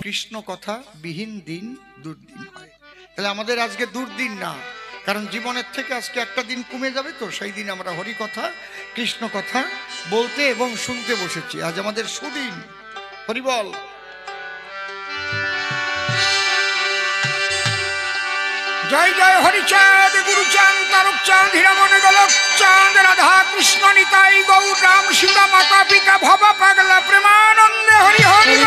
কৃষ্ণ কথা বিহীন দিন দুর্দিন হয়। তাহলে আমাদের আজকে দুর্দিন না, কারণ জীবনের থেকে আজকে একটা দিন কমে যাবে, তো সেই দিন আমরা হরি কথা কৃষ্ণ কথা বলতে এবং শুনতে বসেছি। আজ আমাদের সুদিন। হরি বল। জয় জয় হরিচাঁদ, গুরুচাঁদ, তারকচাঁদ, হীরামন, গোলক চাঁদ, রাধা কৃষ্ণ নিতাই গৌর রাম সীতা মাতা পিতা ভব পাগলা প্রেমানন্দে হরি হরি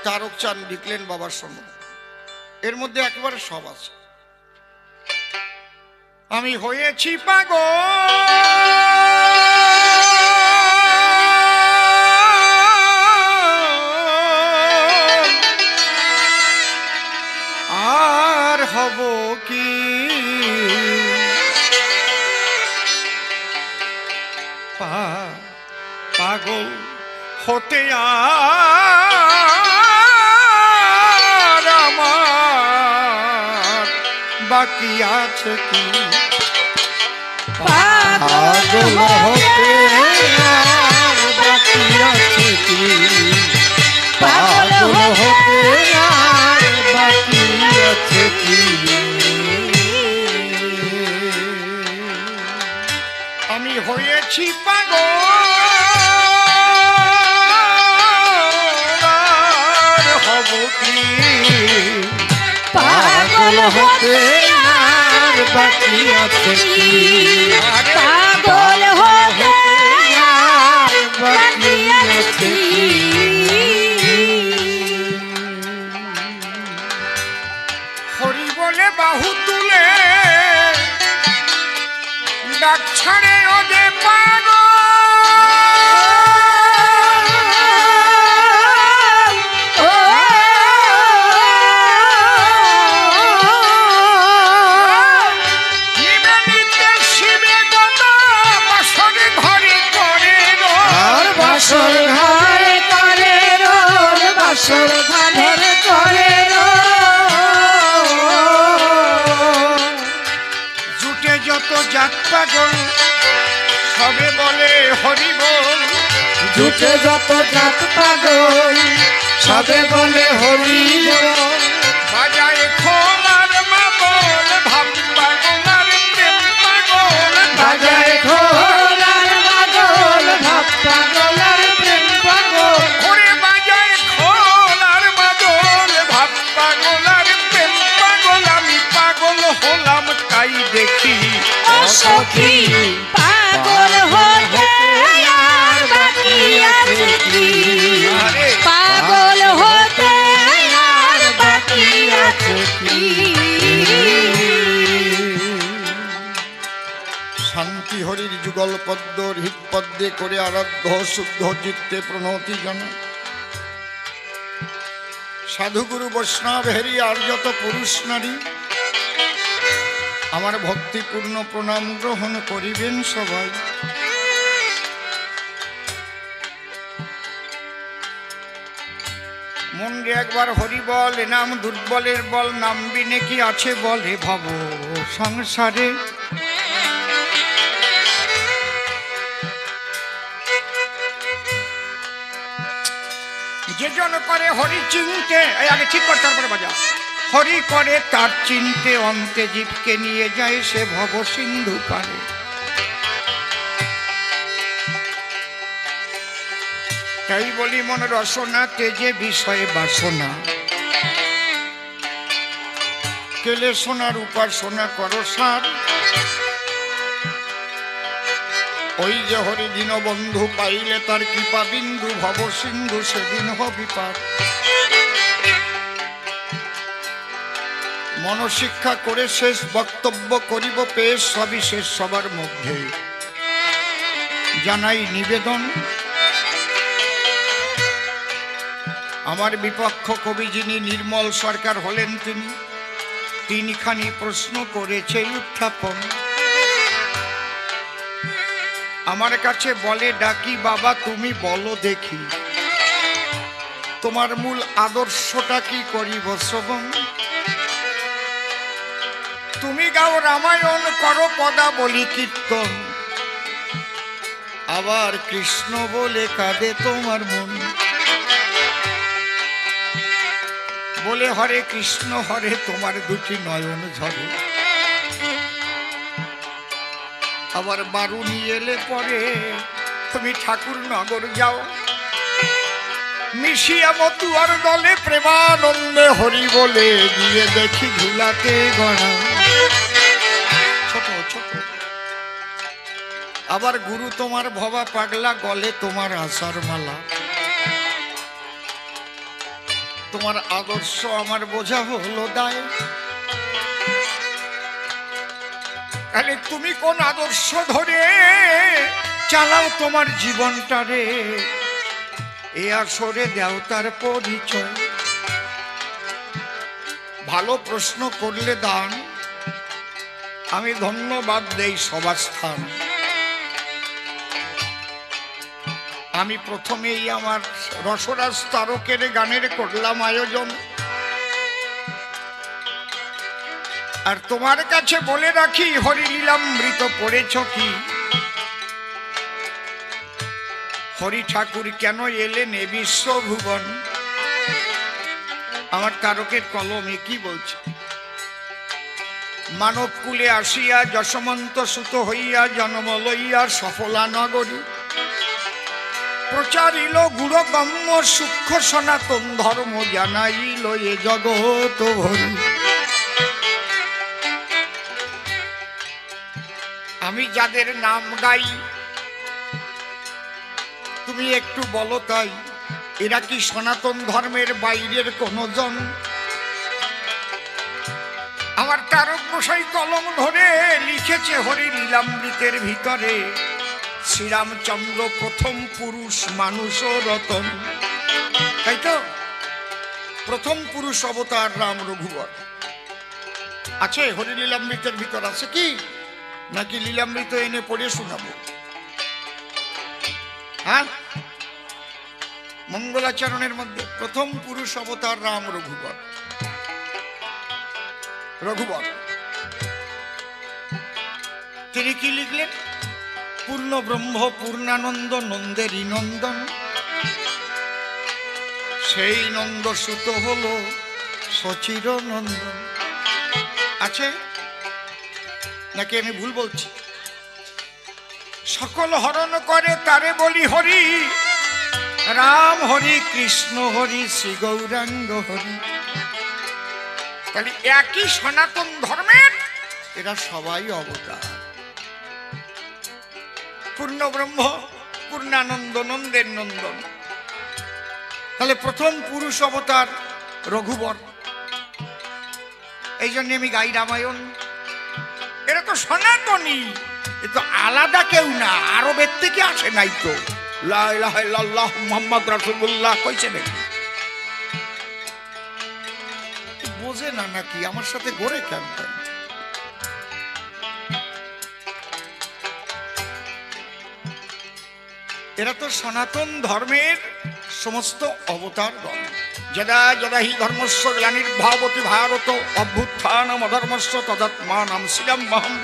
তারকচাঁদ লিখলেন বাবার সঙ্গে, এর মধ্যে একবারে সব আছে। আমি হয়েছি পাগল আর হব কি, পাগল হতে বাকি আছে কি, পাগল হতে আর বাকি আছে কি, পাগল হতে আর বাকি আছে কি। আমি হয়েছি পাগল আর হব কি, পাগল হতে আর বাকি আছে কি, পাগল হতে আর বাকি আছে কি। হরি বলে বাহু তুলে ডাক ছাড়ে ওদের পাগল, জুটে যত জাত পাগল সবে বলে হরি বল, জুটে যত জাত পাগল সবে বলে হরি বল, বাজায় খোল আর মাদল ভাব পাগল আর প্রেম পাগল, বাজায় খোল আর মাদল ভাব পাগল আর প্রেম পাগল, ওরে বাজায় খোল আর মাদল ভাব পাগল আর প্রেম পাগল। আমি পাগল হলাম তাই দেখি ও সখী, পাগল হতে আর বাকি আছে কি, পাগল হতে আর বাকি আছে কি। শান্তি হরির যুগল পদ্ম হৃদ পদ্মে করে আরাধ্য শুদ্ধ চিত্তে প্রণতি জানা, সাধুগুরু বৈষ্ণব হেরি আর যত পুরুষ নারী আমার ভক্তিপূর্ণ প্রণাম গ্রহণ করিবেন সবাই। মনরে একবার হরি বল, এ নাম দুর্বলের বল, নাম বিনে কি আছে বলে ভাব সংসারে। যে জন করে হরি চিনতে, আগে ঠিক কর তারপরে বাজা, হরি করে তার চিনতে অন্তে জীবকে নিয়ে যায় সে ভব সিন্ধু পারে। তাই বলি মন রসনা তেজে বিষয়ে বাসনা, কেলে সোনার উপাসনা করো সার। ওই যে হরি দীনবন্ধু পাইলে তার কৃপা বিন্দু ভব সিন্ধু সেদিন হবি পার। মনশিক্ষা করে শেষ বক্তব্য করিব পেশ, সবিশেষ সবার মধ্যে জানাই নিবেদন। আমার বিপক্ষ কবি যিনি নির্মল সরকার হলেন, তিনখানি প্রশ্ন করেছে উত্থাপন। আমার কাছে বলে ডাকি, বাবা তুমি বলো দেখি তোমার মূল আদর্শটা কি করিব শ্রবণ। তুমি গাও রামায়ণ, করো পদাবলী কীর্তন, আবার কৃষ্ণ বলে কাঁদে তোমার মন। বলে হরে কৃষ্ণ হরে তোমার দুটি নয়ন ঝরে। আবার বারুনি এলে পরে তুমি ঠাকুর নগর যাও, মিশিয়া মতুয়ার দলে প্রেমানন্দে হরি বলে গিয়ে দেখি ঝুলাতে গড়া। ছোট ছোট। আবার গুরু তোমার ভবা পাগলা, গলে তোমার আশার মালা। তোমার আদর্শ আমার বোঝা হলো দায়। তাহলে তুমি কোন আদর্শ ধরে চালাও তোমার জীবনটা রে, এ আসরে দেও তার পরিচয়। ভালো প্রশ্ন করলে দান, আমি ধন্যবাদ দেই সবার স্থান। আমি প্রথমেই আমার রসরাজ তারকের গানের করলাম আয়োজন। আর তোমার কাছে বলে রাখি, হরি লীলামৃত পড়েছ কি? হরি ঠাকুর কেন এলেন এ বিশ্বভুবন? আমার তারকের কলমে কি বলছে? মানব কুলে আসিয়া যশমন্ত সুত হইয়া জন্ম লইয়া সফলা নগরী, প্রচারিল গুরগম্য সূক্ষ্ম সনাতন ধর্ম, জানাইল এ জগৎ ভরি। আমি যাদের নাম গাই, তুমি একটু বলো তাই, এরা কি সনাতন ধর্মের বাইরের কোন জন? আমার তারক গোসাই কলম ধরে লিখেছে হরি লীলামৃতের ভিতরে, শ্রীরামচন্দ্র প্রথম পুরুষ মানুষ ও রতন। তাই তো? প্রথম পুরুষ অবতার রাম রঘুবর আছে হরি লীলামৃতের ভিতর। আছে কি? নাকি লীলামৃত এনে পড়ে শোনাবো? হ্যাঁ, মঙ্গলাচরণের মধ্যে প্রথম পুরুষ অবতার রাম রঘুবর। রঘুবর তিনি কি লিখলেন? পূর্ণ ব্রহ্ম পূর্ণানন্দ নন্দেরই নন্দন। সেই নন্দ সুত হলো সচির নন্দন। আছে নাকি আমি ভুল বলছি? সকল হরণ করে তারে বলি হরি, রাম হরি কৃষ্ণ হরি শ্রী গৌরাঙ্গ হরি। তাহলে একই সনাতন ধর্মের এরা সবাই অবতার। পূর্ণ ব্রহ্ম পূর্ণানন্দ নন্দের নন্দন। তাহলে প্রথম পুরুষ অবতার রঘুবর। এই জন্য আমি গাই রামায়ণ। এরা তো সনাতনী, এ তো আলাদা কেউ না, আরবের থেকে আসে নাই তো। লা ইলাহা ইল্লাল্লাহ মুহাম্মদ রাসূলুল্লাহ কইছে নাকি? বোঝে না নাকি? আমার সাথে গড়ে কেন? এরা তো সনাতন ধর্মের সমস্ত অবতারগণ। যদা যদা হি ধর্মস্য গ্লানির্ভবতি ভারত অভ্যুত্থানম অধর্মস্য তদাত্মানাং শিরম্যহম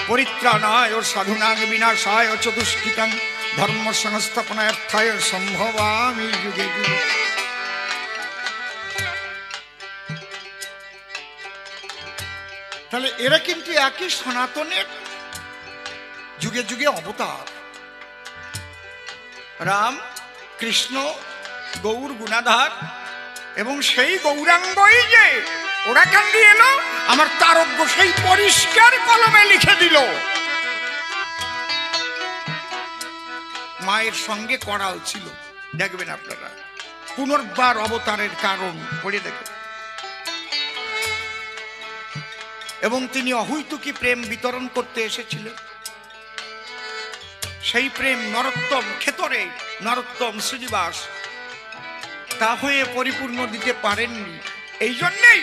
পরিত্রাণায় সাধুনাং বিনাশায় চ দুষ্কৃতাং ধর্ম সংস্থাপনার্থায় সম্ভবামি যুগে যুগে। তাহলে এরা কিন্তু একই সনাতনের যুগে যুগে অবতার। রাম কৃষ্ণ গৌর গুণাধার, এবং সেই গৌরাঙ্গই যে ওরা কান্দি এলো, আমার তারক গোসাই পরিষ্কার কলমে লিখে দিল। মায়ের সঙ্গে করাল ছিল, দেখবেন আপনারা। পুনর্বার অবতারের কারণ পড়ে দেখেন। এবং তিনি অহৈতুকী প্রেম বিতরণ করতে এসেছিলেন। সেই প্রেম নরোত্তম ক্ষেতরে নরোত্তম শ্রীনিবাস তা হয়ে পরিপূর্ণ দিতে পারেননি। এই জন্যেই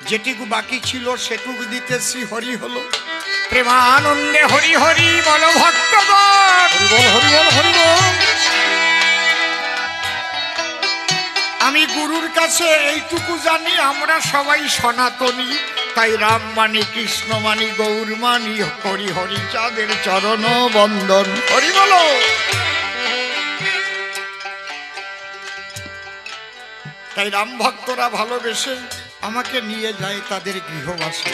যেটুকু বাকি ছিল সেটুকু দিতেছি, হরি হলো। প্রেমানন্দে হরি হরি বল ভক্তগণ। হরি বল, হরি বল, হরি বল। আমি গুরুর কাছে এইটুকু জানি, আমরা সবাই সনাতনী, তাই রাম মানি, কৃষ্ণ মানি, গৌর মানি, হরি হরি চাঁদের চরণ বন্দন। হরি বলো। তাই রাম ভক্তরা ভালোবেসে আমাকে নিয়ে যায় তাদের গৃহবাসে।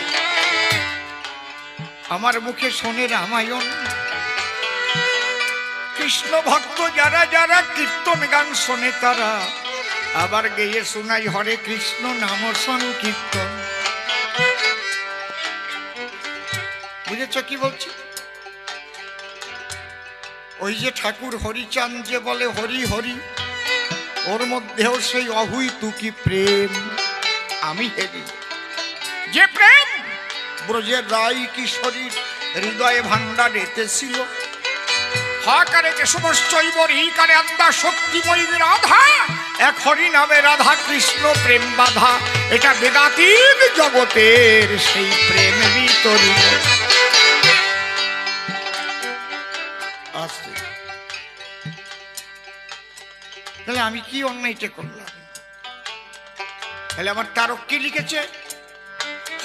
আমার মুখে শোনে রামায়ণ। কৃষ্ণ ভক্ত যারা যারা কীর্তন গান শোনে তারা আবার গেয়ে শোনাই হরে কৃষ্ণ নাম সংকীর্তন। বুঝেছ কি বলছি? ওই যে ঠাকুর হরিচাঁদ যে বলে হরি হরি, ওর মধ্যেও সেই অহুই তুকি প্রেম আমি হেরি। যে প্রেম ব্রজের রাই কিশোরীর হৃদয়ে ভান্ডার এতেছিল। হাকারে কেশবশ্চৈব ঋকারে আদ্যা শক্তিময়ী রাধা, এক হরি নামে রাধা কৃষ্ণ প্রেম বাধা। এটা বেদাতীত জগতের সেই প্রেম বিতরিত। আসছে তাহলে আমি কি অন্যায়টা করলাম? তাহলে আমার তারক কি লিখেছে?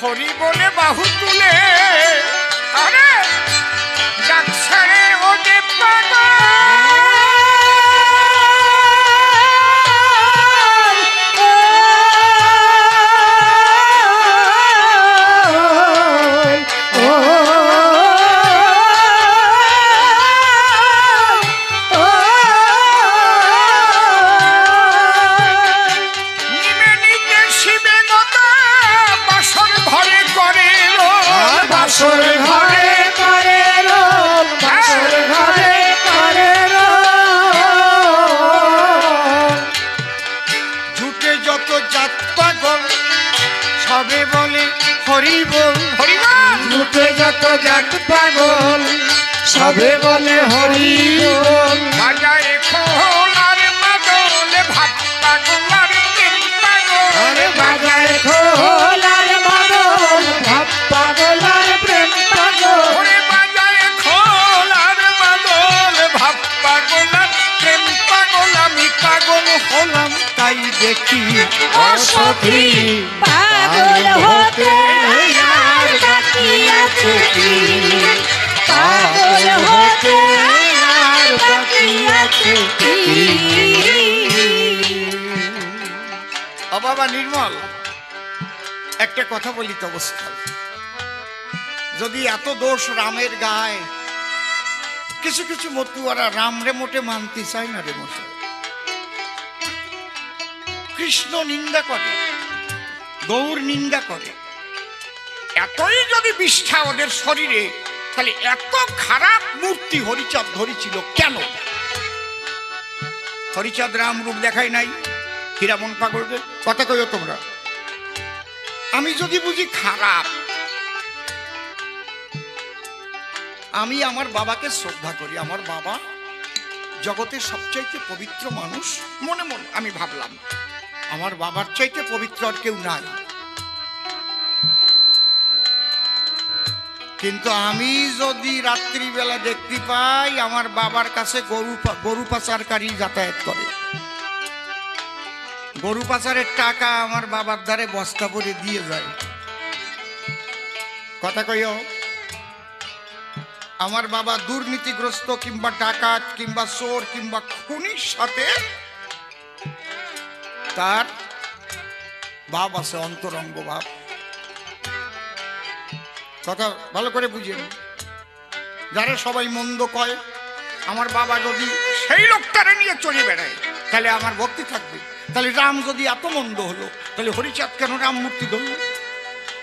হরি বলে বাহু তুলে আরে ডাকছাড়ে ও যে হরি বল, হরি বল। লুটে যত জাত পাগল সবে বলে হরি বল। বাজায় খোল আর মাদল ভাব পাগল আর প্রেম পাগল। বাজায় খোল আর মাদল ভাব পাগল আর প্রেম পাগল। বাজায় খোল আর মাদল ভাব পাগল আর প্রেম পাগল। আমি পাগল হলাম তাই দেখি অসখী পাগল হতে আর বাকি আছে কি? পাগল হতে আর বাকি আছে কি? ও বাবা নির্মল, একটা কথা বলি তো অবস্থা, যদি এত দোষ রামের গায়, কিছু কিছু মতুয়ারা রামরে মোটে মানতে চায় না রে মশাই। কৃষ্ণ নিন্দা করে, গৌর নিন্দা করে। এতই যদি বিষ্ঠা ওদের শরীরে, তাহলে এত খারাপ মূর্তি হরিচাঁদ ধরেছিল কেন? হরিচাঁদ রাম রূপ দেখায় নাই, হীরামন পাগলকে কথা কইও তোমরা। আমি যদি বুঝি খারাপ, আমি আমার বাবাকে শ্রদ্ধা করি। আমার বাবা জগতের সবচাইতে পবিত্র মানুষ। মনে মনে আমি ভাবলাম আমার বাবার চাইতে পবিত্র আর কেউ নাই। কিন্তু আমি যদি রাত্রিবেলা দেখতে পাই আমার বাবার কাছে গরু পাচারকারী যাতায়াত করে, গরু পাচারের টাকা আমার বাবার ধারে বস্তা ভরে দিয়ে যায়, কথা কইও। আমার বাবা দুর্নীতিগ্রস্ত কিংবা ডাকাত কিংবা চোর কিংবা খুনির সাথে তার ভাব আছে, অন্তরঙ্গ ভাব। কথা ভালো করে বুঝেন। যারা সবাই মন্দ কয়, আমার বাবা যদি সেই লোকটারে নিয়ে চলে বেড়ায়, তাহলে আমার ভক্তি থাকবে। তাহলে রাম যদি এত মন্দ হলো, তাহলে হরিচাঁদ কেন রাম মূর্তি ধরল?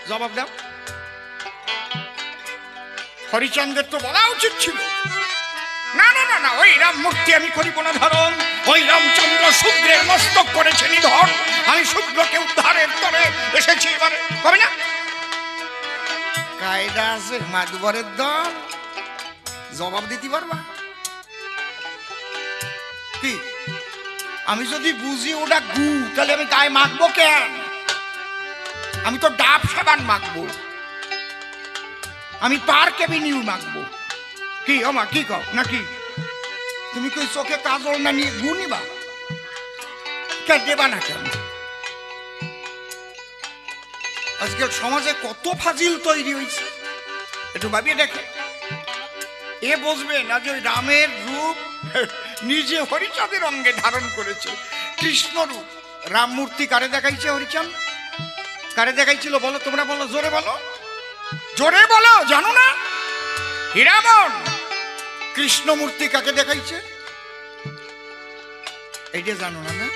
জবাব দাও। হরিচন্দ্রের তো বলা উচিত ছিল, না না না না, ওই রাম মূর্তি আমি করিব না ধারণ। ওই রামচন্দ্র শূদ্রের মস্তক করেছে নিধন, আমি শূদ্রকে উদ্ধারের তরে এসেছি। এবারে কবে না কায়দা আছে মাতবরের দল, জবাব দিতে পারবা কি? আমি যদি বুঝি ওটা গু, তাহলে আমি গায়ে মাখবো কেন? আমি তো ডাব সাবান মাখবো, আমি পার্ক এভিনিউ মাখবো। কি আমা কি কও নাকি? তুমি কই চোখে কাজল না নিয়ে গু নিবা? কে দেবা না কেন? আজকে সমাজে কত ফাজিল তৈরি হয়েছে, একটু ভাবিয়ে দেখে। এ বুঝবে না যে ওই রামের রূপ নিজে হরিচাঁদের অঙ্গে ধারণ করেছে, কৃষ্ণ রূপ। রাম মূর্তি কারে দেখাইছে হরিচাঁদ? কারে দেখাইছিল বলো, তোমরা বলো, জোরে বলো, জোরে বলো। জানো না? হীরামন। কৃষ্ণ মূর্তি কাকে দেখাইছে? এইটা জানো না? না,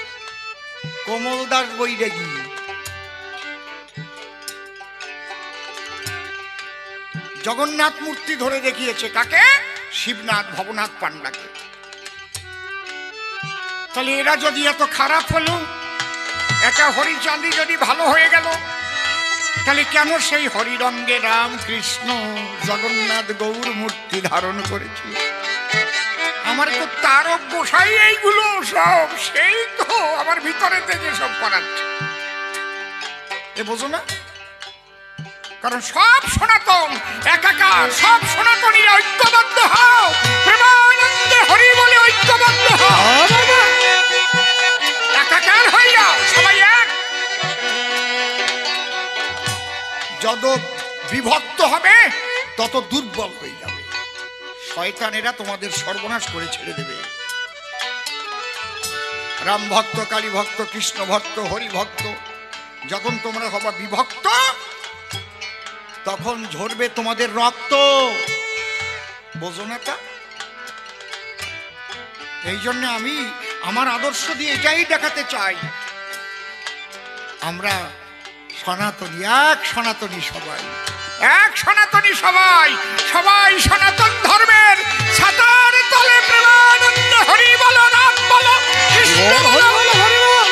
কমল দাস বৈরাগী। জগন্নাথ মূর্তি ধরে দেখিয়েছে কাকে? শিবনাথ ভবনাথ পান্ডাকে। তাহলে এরা যদি এত খারাপ হলো, একা হরিচাঁদি যদি ভালো হয়ে গেল, তাহলে কেন সেই হরিরঙ্গে রাম কৃষ্ণ জগন্নাথ গৌর মূর্তি ধারণ করেছিল? আমার তো তারও বসাই এইগুলো সব, সেই তো আমার ভিতরে থেকে সব করাচ্ছে। এ বোঝো না? কারণ সব সনাতন একাকার, সব সনাতনীরা ঐক্যবদ্ধ হও, প্রেমানন্দে হরি বলে ঐক্যবদ্ধ হও, একাকার হয়ে যাও, সবাই এক। যত বিভক্ত হবে তত দুর্বল হয়ে যাবে, শয়তানেরা তোমাদের সর্বনাশ করে ছেড়ে দেবে। রাম ভক্ত, কালী ভক্ত, কৃষ্ণ ভক্ত, হরি ভক্ত যখন তোমরা হবা বিভক্ত, তখন ঝরবে তোমাদের রক্ত। বোঝো না তা? এই জন্য আমি আমার আদর্শ দিয়ে এটাই দেখাতে চাই, আমরা সনাতনী, এক সনাতনী সবাই, এক সনাতনী সবাই, সবাই সনাতন ধর্মের ছাতার তলে প্রেমানন্দ হরি বলো, রাম বলো, কৃষ্ণ বলো, হরি বল।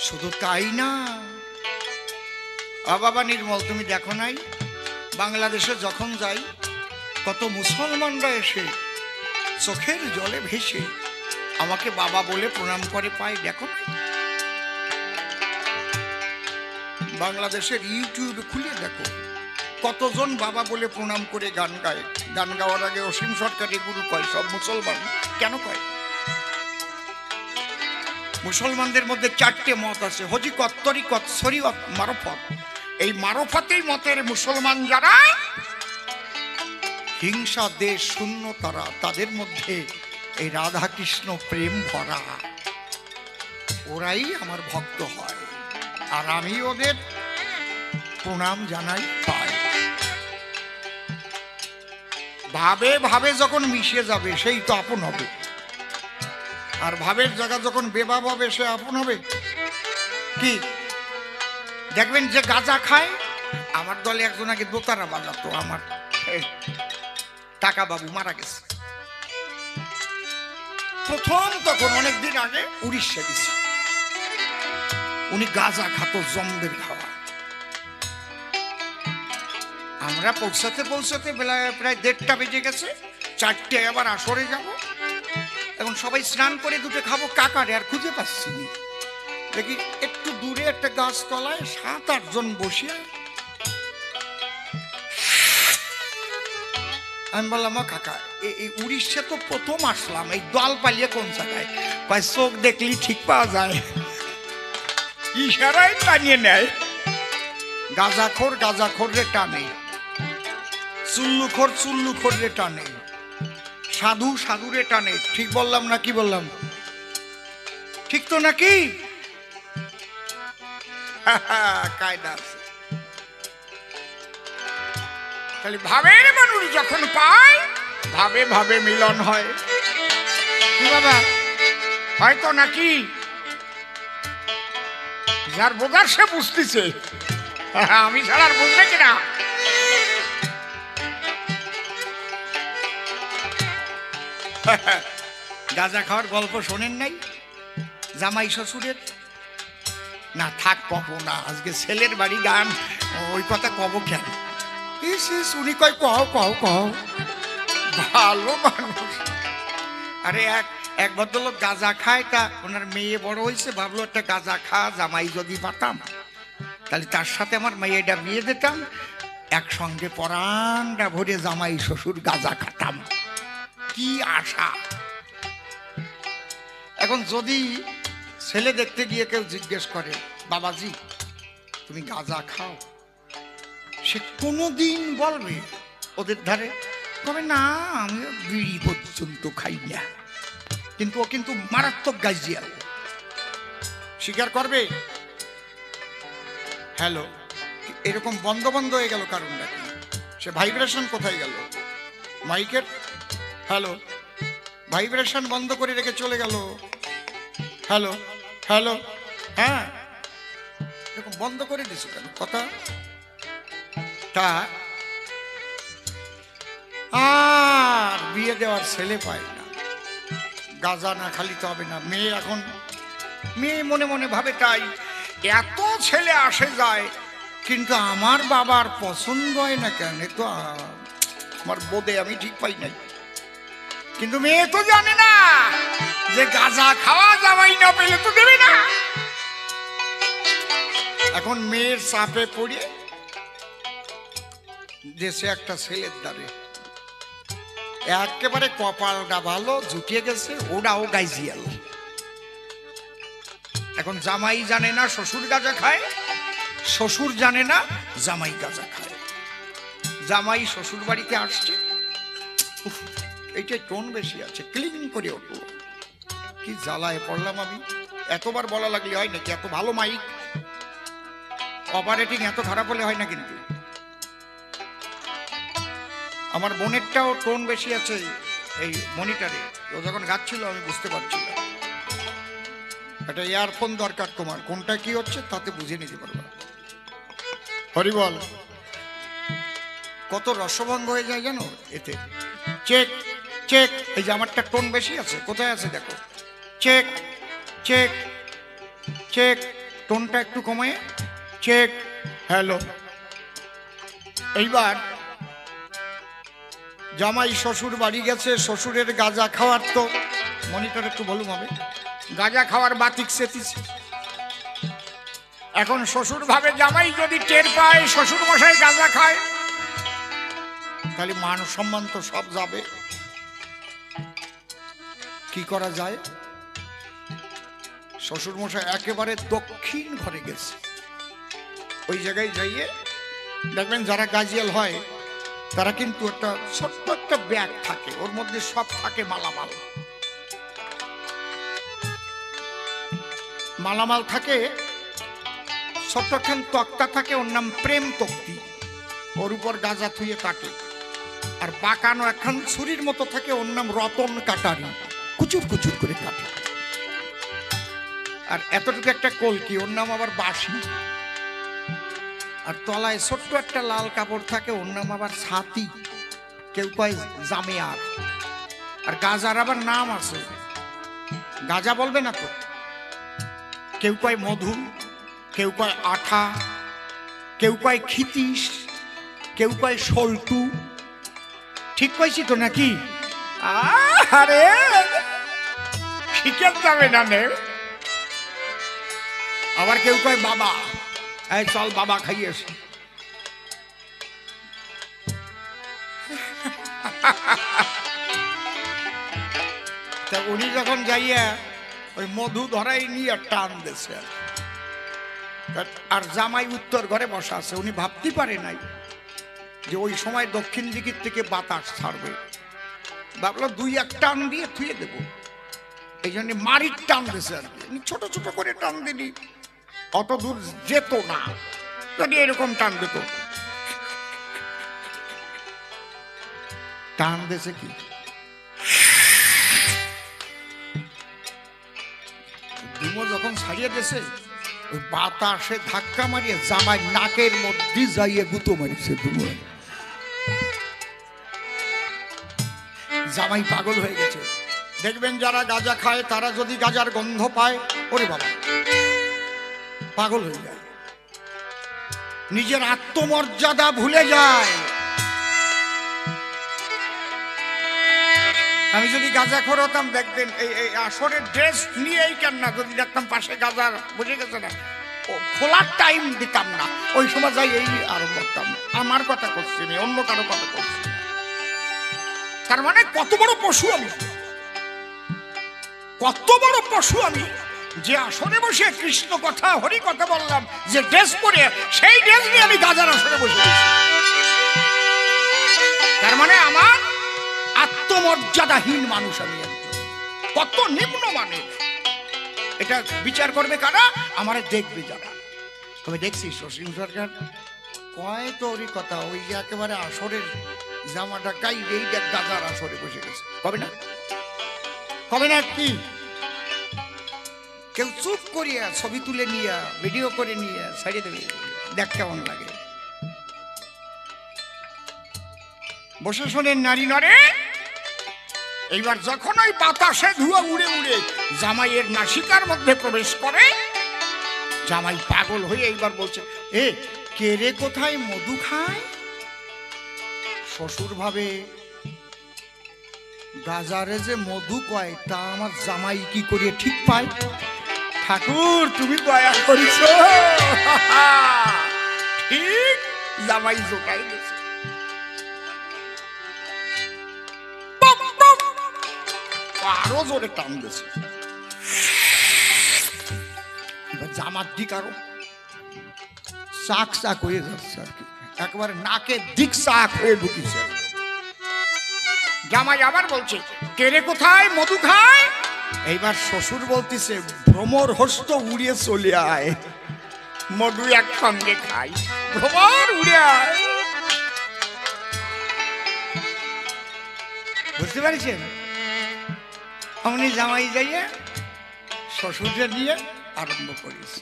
শুধু তাই না, বাবা নির্মল, তুমি দেখো নাই বাংলাদেশে যখন যাই কত মুসলমানরা এসে চোখের জলে ভেসে আমাকে বাবা বলে প্রণাম করে পায়, দেখো। বাংলাদেশের ইউটিউবে খুলে দেখো কতজন বাবা বলে প্রণাম করে গান গায়। গান গাওয়ার আগে অসীম সরকারের গুরু কয়, সব মুসলমান। কেন কয়? মুসলমানদের মধ্যে চারটে মত আছে, হজিকত, তরিকত, শরীয়ত, মারফত। এই মারফতেই মতের মুসলমান যারা, হিংসা দেশ শূন্য তারা, তাদের মধ্যে এই রাধা কৃষ্ণ প্রেম ভরা, ওরাই আমার ভক্ত হয়, আর আমি ওদের প্রণাম জানাই পাই। ভাবে ভাবে যখন মিশে যাবে সেই তো আপন হবে, আর ভাবের জায়গা যখন বেভাব হবে সে আপন হবে কি? দেখবেন যে গাঁজা খায়, আমার দলে একজন আগে দোতারা বাজাতো, আমার টাকা বাবু মারা গেছে প্রথম, তখন অনেকদিন আগে উড়িষ্যা গেছে, উনি গাঁজা খাতো, জম্বের খাওয়া। আমরা পৌঁছাতে পৌঁছাতে বেলা প্রায় 1:30 বেজে গেছে, 4টে আবার আসরে যাব। এখন সবাই স্নান করে দুটো খাবো, কাকারে আর খুঁজে পাচ্ছি না। দেখি একটু দূরে একটা গাছ তলায় 7-8 জন বসে। আমি বললাম, কাকা এই উড়িষ্যা তো প্রথম আসলাম, এই দল পালিয়ে কোন জায়গায়? কয় চোখ দেখলি ঠিক পাওয়া যায়। ইশারায় টানিয়ে নেয়। গাঁজাখোর গাঁজাখোর রে টানে, চুল্লুখোর চুল্লুখোর রে টানে, সাধু সাধুরে টানে। ঠিক বললাম না কি বললাম? ঠিক তো নাকি? কায়দা আছে। তাহলে ভাবের মানুষ যখন পায়, ভাবে ভাবে মিলন হয়। কি বাবা, হয়তো নাকি? যার বোঝার সে বুঝতেছে, আমি ছাড়া আর বুঝবে কিনা? গাঁজা খাওয়ার গল্প শোনেন নাই জামাই শ্বশুরের? না থাক, কব না, আজকে ছেলের বাড়ি গান, ওই কথা কব কেন? উনি কয় কও কও কও। ভালো মানুষ, আরে এক এক ভদ্রলোক গাঁজা খায়, তা ওনার মেয়ে বড় হয়েছে, ভাবলো একটা গাঁজা খা জামাই যদি পাতাম তাহলে তার সাথে আমার মেয়েটা বিয়ে দিতাম, একসঙ্গে পরানটা ভরে জামাই শ্বশুর গাঁজা খাতাম। কি আশা! এখন যদি ছেলে দেখতে গিয়ে কেউ জিজ্ঞেস করে, বাবাজি তুমি গাঁজা খাও, সে কোনোদিন বলবে ওদের ধারে, তবে না আমি বিড়ি পর্যন্ত খাই না, কিন্তু ও কিন্তু মারাত্মক গাইজিয়াল। স্বীকার করবে? হ্যালো, এরকম বন্ধ বন্ধ হয়ে গেল কারণটা কি? সে ভাইব্রেশন কোথায় গেল মাইকের? হ্যালো, ভাইব্রেশন বন্ধ করে রেখে চলে গেল। হ্যালো হ্যালো, হ্যাঁ এরকম বন্ধ করে দিছে কেন কথা? তা আর বিয়ে দেওয়ার ছেলে পায় না, গাঁজা না খালি তো হবে না। মেয়ে এখন মেয়ে মনে মনে ভাবে তাই, এত ছেলে আসে যায় কিন্তু আমার বাবার পছন্দ হয় না কেন, তো আমার বোধে আমি ঠিক পাই নাই। কিন্তু মেয়ে তো জানে না যে গাঁজা খাওয়া জামাই না পেলে তো দেবে না। এখন মেয়ের চাপে পড়ে দেশে একটা ছেলের দ্বারে একেবারে কপালটা ভালো জুটিয়ে গেছে, ওরাও গাইজিয়াল। এখন জামাই জানে না শ্বশুর গাঁজা খায়, শ্বশুর জানে না জামাই গাঁজা খায়। জামাই শ্বশুর বাড়িতে আসছে, এইটা টোন বেশি আছে, ক্লিন করে উঠলো। কি জ্বালায় পড়লাম আমি, এতবার বলা লাগলে হয় নাকি? এত ভালো মাইক, অপারেটিং এত খারাপ হলে হয় না। কিন্তু আমার বোনেরটাও টোন বেশি আছে এই মনিটরে, ও যখন গাচ্ছিল আমি বুঝতে পারছি না। একটা ইয়ারফোন দরকার তোমার, কোনটা কি হচ্ছে তাতে বুঝে নিতে পারবা। হরিবল, কত রসভঙ্গ হয়ে যায় জানো এতে। চেক চেক, এই যে আমারটা টোন বেশি আছে, কোথায় আছে দেখো, চেক চেক চেক, টোনটা একটু কমায় চেক। হ্যালো, এইবার জামাই শ্বশুর বাড়ি গেছে, শ্বশুরের গাঁজা খাওয়ার তো মনিটর একটু ভলিউম হবে, গাঁজা খাওয়ার বাতিক সেতিছে। এখন শ্বশুর ভাবে জামাই যদি টের পায় শ্বশুর মশাই গাঁজা খায় তাহলে মান সম্মান তো সব যাবে। কি করা যায়? শ্বশুর মশাই একেবারে দক্ষিণ ঘরে গেছে। ওই জায়গায় যাইয়ে দেখবেন যারা গাজিয়াল হয় তারা কিন্তু একটা ছোট্ট একটা ব্যাগ থাকে, ওর মধ্যে সব থাকে মালামাল। মালামাল থাকে, ছোট্ট একখান তক্তা থাকে, ওর নাম প্রেম তক্তি, ওর উপর গাঁজা থুয়ে কাটে। আর বাঁকানো একখান ছুরির মতো থাকে, ওর নাম রতন কাটারি, কুচুর কুচুর করে কাটে। আর এতটুকু একটা কলকি, ওর নাম আবার বাঁশি। আর তলায় ছোট্ট একটা লাল কাপড় থাকে, ওর নাম আবার ছাতি, কেউ কয় জামেয়ার। আর গাজার আবার নাম আছে, গাজা বলবে না তো, কেউ কয় মধু, কেউ কয় আঠা, কেউ কয় খিতিস, কেউ কয় সল্টু। ঠিক কইছি তো নাকি? আরে শিখে যাবে না নে। আবার কেউ কয় বাবা, এই চল বাবা খাইয়েছি। তা উনি যখন যাইয়া ওই মধু ধরাই নিয়ে টান দিছে, আর জামাই উত্তর ঘরে বসা আছে। উনি ভাবতে পারে নাই যে ওই সময় দক্ষিণ দিকের থেকে বাতাস ছাড়বে, ভাবলো দুই এক টান দিয়ে থুয়ে দেব, এই জন্য মারির টান দিছে। আর কি ছোট ছোট করে টান দিলি অত দূর যেত না, যদি এরকম টান দিত। টান দিছে কি, ধুমো যখন ছাড়িয়ে দিছে, ওই বাতাসে ধাক্কা মারিয়ে জামাই নাকের মধ্যে যাইয়ে গুঁতো মারিছে ধুমো। জামাই পাগল হয়ে গেছে। দেখবেন যারা গাঁজা খায় তারা যদি গাঁজার গন্ধ পায়, ওরে বাবা পাগল হয়ে যায়, নিজের আত্মমর্যাদা ভুলে যায়। আমি যদি গাঁজাখোর হতাম দেখতেন এই আসরের ড্রেস নিয়েই কেন না, যদি দেখতাম পাশে গাঁজার, বুঝে গেছে না, ও খোলার টাইম দিতাম না, ওই সময় যাই এই আরম্ভ করতাম। আমার কথা করছি, আমি অন্য কারো কথা করছি না। তার মানে কত বড় পশু আমি, কত বড় পশু আমি, যে আসনে বসে কৃষ্ণ কথা হরি কথা বললাম, যে ড্রেস পরে সেই ড্রেস নিয়ে আমি গাজার আসনে বসে গেছি। তার মানে আমার আত্মমর্যাদাহীন মানুষ আমি একজন, কত নিম্ন মানের। এটা বিচার করবে কারা? আমারে দেখবে যারা। তবে দেখছি সসীম সরকার কয় তো ওরই কথা, ওই যে একেবারে আসরের জামাটা গাই এই গাজার আসরে বসে গেছে। কবে না, কবে না, কি কেউ চুপ করিয়া ছবি তুলে নিয়ে ভিডিও করে নিয়ে ছাড়িয়ে দেবে, দেখ কেমন লাগে। বসে শোনেন নারী নরে, এইবার যখন ওই বাতাসে ধুয়া উড়ে উড়ে জামাইয়ের নাসিকার মধ্যে প্রবেশ করে, জামাই পাগল হয়ে এইবার বলছে, এ কে রে কোথায় মধু খায়? শ্বশুর ভাবে গাজারে যে মধু কয় তা আমার জামাই কি করে ঠিক পায়? ঠাকুর তুমি দয়া করিস, ঠিক জামাই জোটাই গেছে। আরো জোরে টান দিয়েছে, এবার জামার দিক আরো চাক চাক হয়ে যাচ্ছে আর কি, একবার নাকে দিক চাক হয়ে ঢুকিছে। জামাই আবার বলছে, কেরে কোথায় মধু খায়? এইবার শ্বশুর বলতেছে, ভ্রমর হস্ত উড়িয়ে চলে আয়, মধু একসঙ্গে খাই, ভ্রমর উড়ে আয়। বুঝতে পারছেন? আমি জামাই যাইয়ে শ্বশুরকে নিয়ে আরম্ভ করেছি।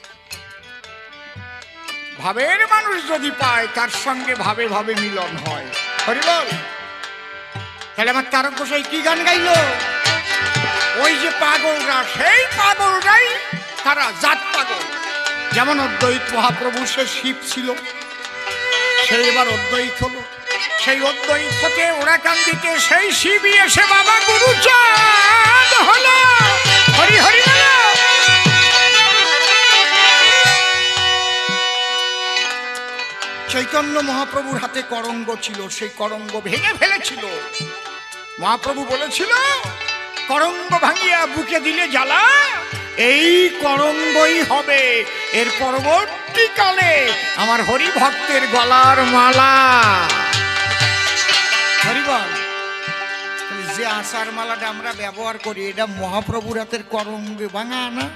ভাবের মানুষ যদি পায় তার সঙ্গে ভাবে ভাবে মিলন হয়। হরি বল। তাহলে আমার তারক গোসাই কি গান গাইল? ওই যে পাগলরা, সেই পাগলরাই তারা জাত পাগল। যেমন অদ্বৈত মহাপ্রভু, সে শিব ছিল, সে এবার অদ্বৈত হলো, সেই অদ্বৈত হতে ওরা কান্দিতে সেই শিবই এসে বাবা গুরু চাঁদ হলো। হরি হরি বলো। চৈতন্য মহাপ্রভুর হাতে করঙ্গ ছিল, সেই করঙ্গ ভেঙে ফেলেছিল। মহাপ্রভু বলেছিল, করঙ্গ ভাঙিয়া বুকে দিলে জ্বালা, এই করঙ্গই হবে এর পরবর্তীকালে আমার হরি ভক্তের গলার মালা। হরিবল। যে আশার মালাটা আমরা ব্যবহার করি, এটা মহাপ্রভুর হাতের করঙ্গে ভাঙা না?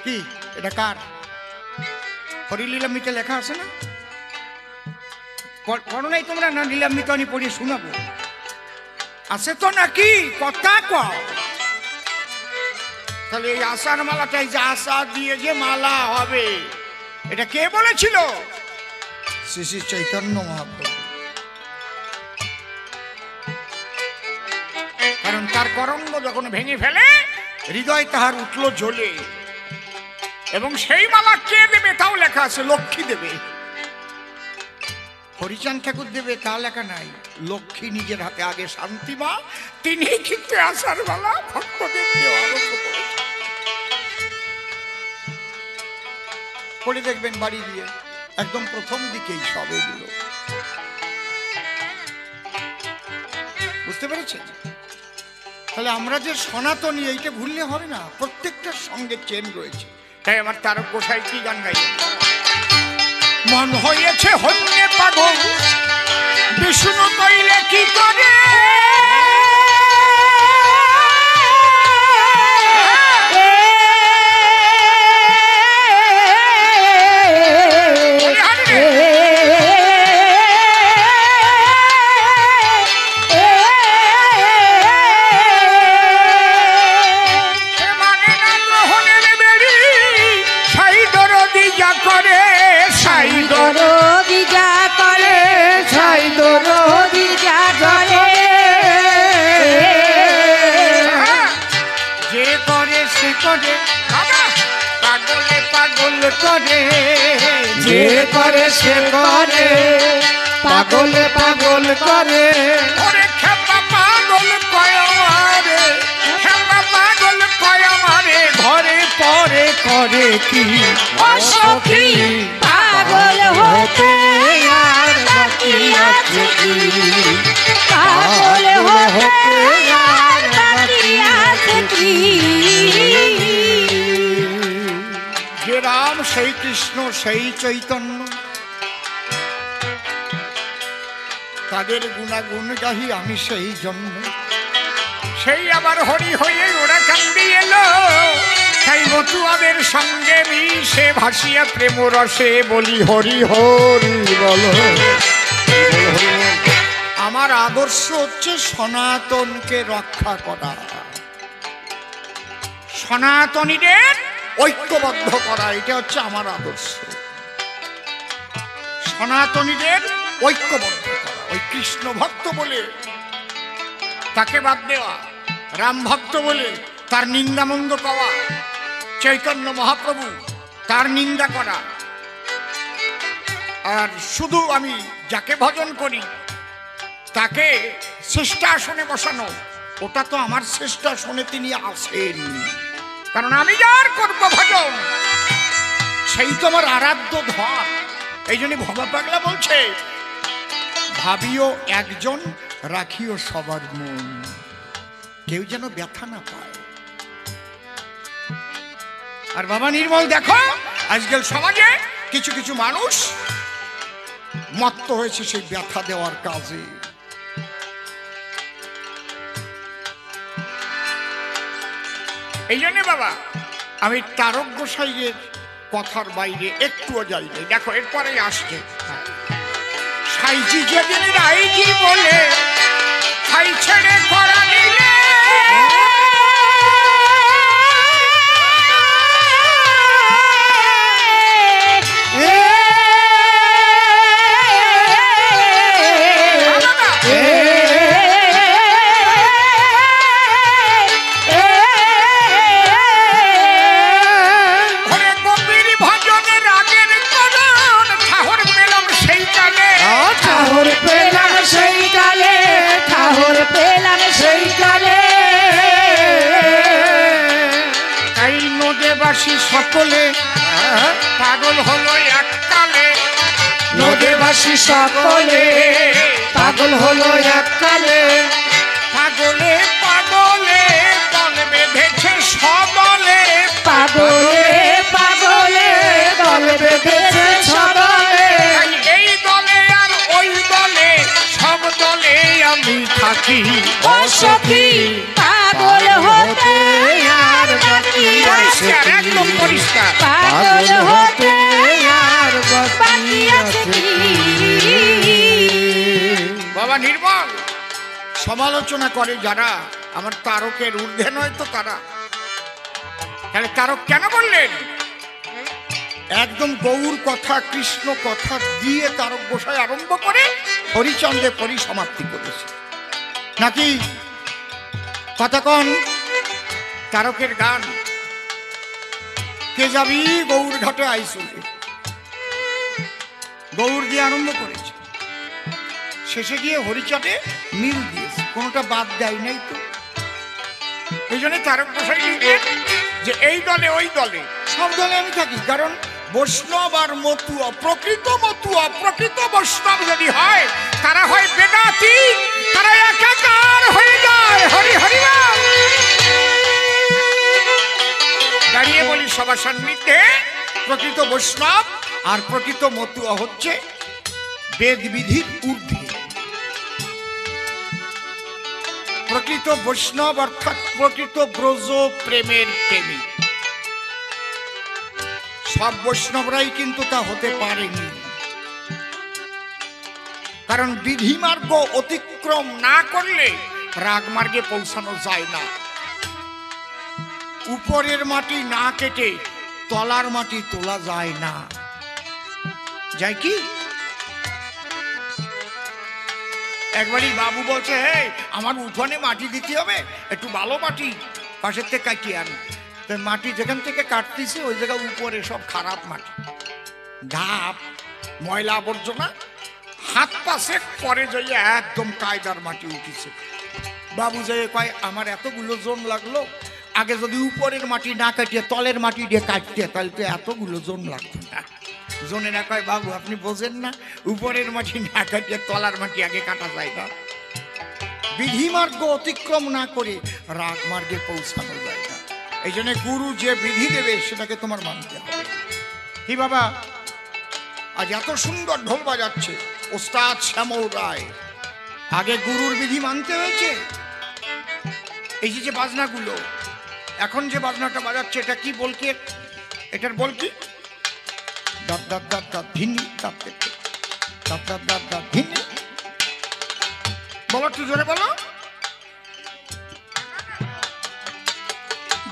কি এটা কার? হরিলীলামৃতে লেখা আছে না? পড়ো নাই তোমরা? না লীলামৃত আমি পড়িয়ে শোনাবো, আছে তো নাকি? কথা কও। তাহলে এই আশার মালাটাই, যে আশা দিয়ে যে মালা হবে, এটা কে বলেছিল? শ্রী শ্রী চৈতন্য মহাপ্রভু। কারণ তার করঙ্গ যখন ভেঙে ফেলে, হৃদয় তাহার উঠলো জ্বলে। এবং সেই মালা কে দেবে তাও লেখা আছে, লক্ষ্মী দেবে। হরিচাঁদ ঠাকুর দেবে তা লেখা নাই, লক্ষ্মী নিজের হাতে আগে শান্তি মা, তিনি কিন্তু আশার মালা ভক্তদের দেওয়া আরম্ভ করে। পড়ে দেখবেন বাড়ি গিয়ে, একদম প্রথম দিকেই সব এগুলো। বুঝতে পেরেছেন? তাহলে আমরা যে সনাতনী, এইটা ভুললে হবে না, প্রত্যেকটার সঙ্গে চেন রয়েছে। তাই আমার তারক গোসাই কি গান গাইছে? মন হয়েছে হন্যে পাগল, বিষ্ণু কইলে কি করে? পাগলে পাগল করে, যে করে সে করে, পাগলে পাগল করে ওরে খেপা পাগল কয় আমারে, খেপা পাগল কয় আমারে, ঘরে পরে করে কি ও সখী পাগল হতে আর বাকি আছে কি, পাগল হতে আর বাকি আছে কি। যে রাম সেই কৃষ্ণ সেই চৈতন্য, তাদের গুণাগুণ গাহি আমি সেই জন্য। সেই আবার হরি হয়ে ওরা কান্দি এলো, তাই মতুয়াদের সঙ্গে মিশে ভাসিয়া প্রেম রসে বলি হরি হরি বলো। আমার আদর্শ হচ্ছে সনাতনকে রক্ষা করা, সনাতনীদের ঐক্যবদ্ধ করা, এটা হচ্ছে আমার আদর্শ। সনাতনীদের ঐক্যবদ্ধ করা, ওই কৃষ্ণ ভক্ত বলে তাকে বাদ দেওয়া, রাম ভক্ত বলে তার নিন্দামন্দ করা, চৈতন্য মহাপ্রভু তার নিন্দা করা, আর শুধু আমি যাকে ভজন করি তাকে শ্রেষ্ঠ আসনে বসানো, ওটা তো আমার শ্রেষ্ঠ আসনে তিনি আসেন, কারণ আমি যার করব ভজন সেই তো আমার আরাধ্য ধন। এই জন্য ভবা পাগলা বলছে ভাবিও একজন রাখিও সবার মন, কেউ যেন ব্যথা না পায়। আর বাবা নির্মল দেখো আজকাল সমাজে কিছু কিছু মানুষ মত্ত হয়েছে সেই ব্যথা দেওয়ার কাজে। এই জন্য বাবা আমি তারক গোসাইয়ের কথার বাইরে একটুও যাই নাই। দেখো এরপরেই আসছে সাইজি যেদিন রাইজি বলে খাই ছেড়ে করা নিলে, সকলে পাগল হলো এককালে, নদীবাসী সকলে পাগল হলো এককালে, পাগলে পাগলে দল বেঁধেছে সদলে, পাগলে পাগলে দল বেঁধেছে সদলে, এই দলে আর ওই দলে সব দলে আমি থাকি। ও সখী পাগল হতে আর বাকি আছে কি, একদম পরিষ্কার পাগল হতে আর বাকি আছে কি। বাবা নির্মল সমালোচনা করে যারা আমার তারকের ঊর্ধ্বে নয় তো তারা, তাহলে তারক কেন বললেন? একদম গৌর কথা কৃষ্ণ কথা দিয়ে তারক গোসাই আরম্ভ করে হরিচন্দ্রে পরিসমাপ্তি করেছে নাকি কথা কন? তারকের গান কে যাবি গৌর ঘাটে আইসুলে, গৌর দিয়ে আরম্ভ করেছে, শেষে গিয়ে হরিচটে মিল দিয়েছে, কোনোটা বাদ দেয় নাই তো। এই জন্য তারক গোসাই লিখলেন যে এই দলে ওই দলে সব দলে আমি থাকি, কারণ বৈষ্ণব আর মতুয়া, প্রকৃত বৈষ্ণব যদি হয় তারা হয় বেদাতি, তারা একাকার হয়ে যায়। হরি হরি বল। দাঁড়িয়ে বলি সবার সান্নিধ্যে, প্রকৃত বৈষ্ণব আর প্রকৃত মতুয়া হচ্ছে বেদ বিধির ঊর্ধ্বে। প্রকৃত বৈষ্ণব অর্থাৎ প্রকৃত ব্রজ প্রেমের প্রেমী। সব বৈষ্ণবরাই কিন্তু তা হতে পারেনি, কারণ বিধিমার্গ অতিক্রম না করলে রাগমার্গে পৌঁছানো যায় না। উপরের মাটি না কেটে তলার মাটি তোলা যায় না, যায় কি? একবারই বাবু বলছে, হে আমার উঠোনে মাটি দিতে হবে, একটু ভালো মাটি পাশের থেকে কাটিয়ে আন। মাটি যেখান থেকে কাটতেছে ওই জায়গা উপরে সব খারাপ মাটি, ধাপ, ময়লা আবর্জনা, হাত পাশে পরে যাইয়া একদম কায়দার মাটি উঠিছে। বাবু যাই কয় আমার এতগুলো জোন লাগলো, আগে যদি উপরের মাটি না কাটিয়ে তলের মাটি দিয়ে কাটতে তাহলে তো এতগুলো জোন লাগতো না। জোনে না কয় বাবু আপনি বোঝেন না, উপরের মাটি না কাটিয়ে তলার মাটি আগে কাটা যায় না। বিধি মার্গ অতিক্রম না করে রাগ মার্গে পৌঁছানো যায় না। এই জন্য গুরু যে বিধি দেবে সেটাকে তোমার মানতে হবে। কি বাবা, আজ এত সুন্দর ঢোল বাজাচ্ছে ওস্তাদ শ্যামল রায়, আগে গুরুর বিধি মানতে হয়েছে। এই যে বাজনাগুলো এখন যে বাজনাটা বাজাচ্ছে এটা কি বলকে, এটার বল কি? দাপ দাপ দাপ দাপ ধিনি দাপ দাপ দাপ দাপ দাপ ধিনি। বলো, একটু জোরে বলো।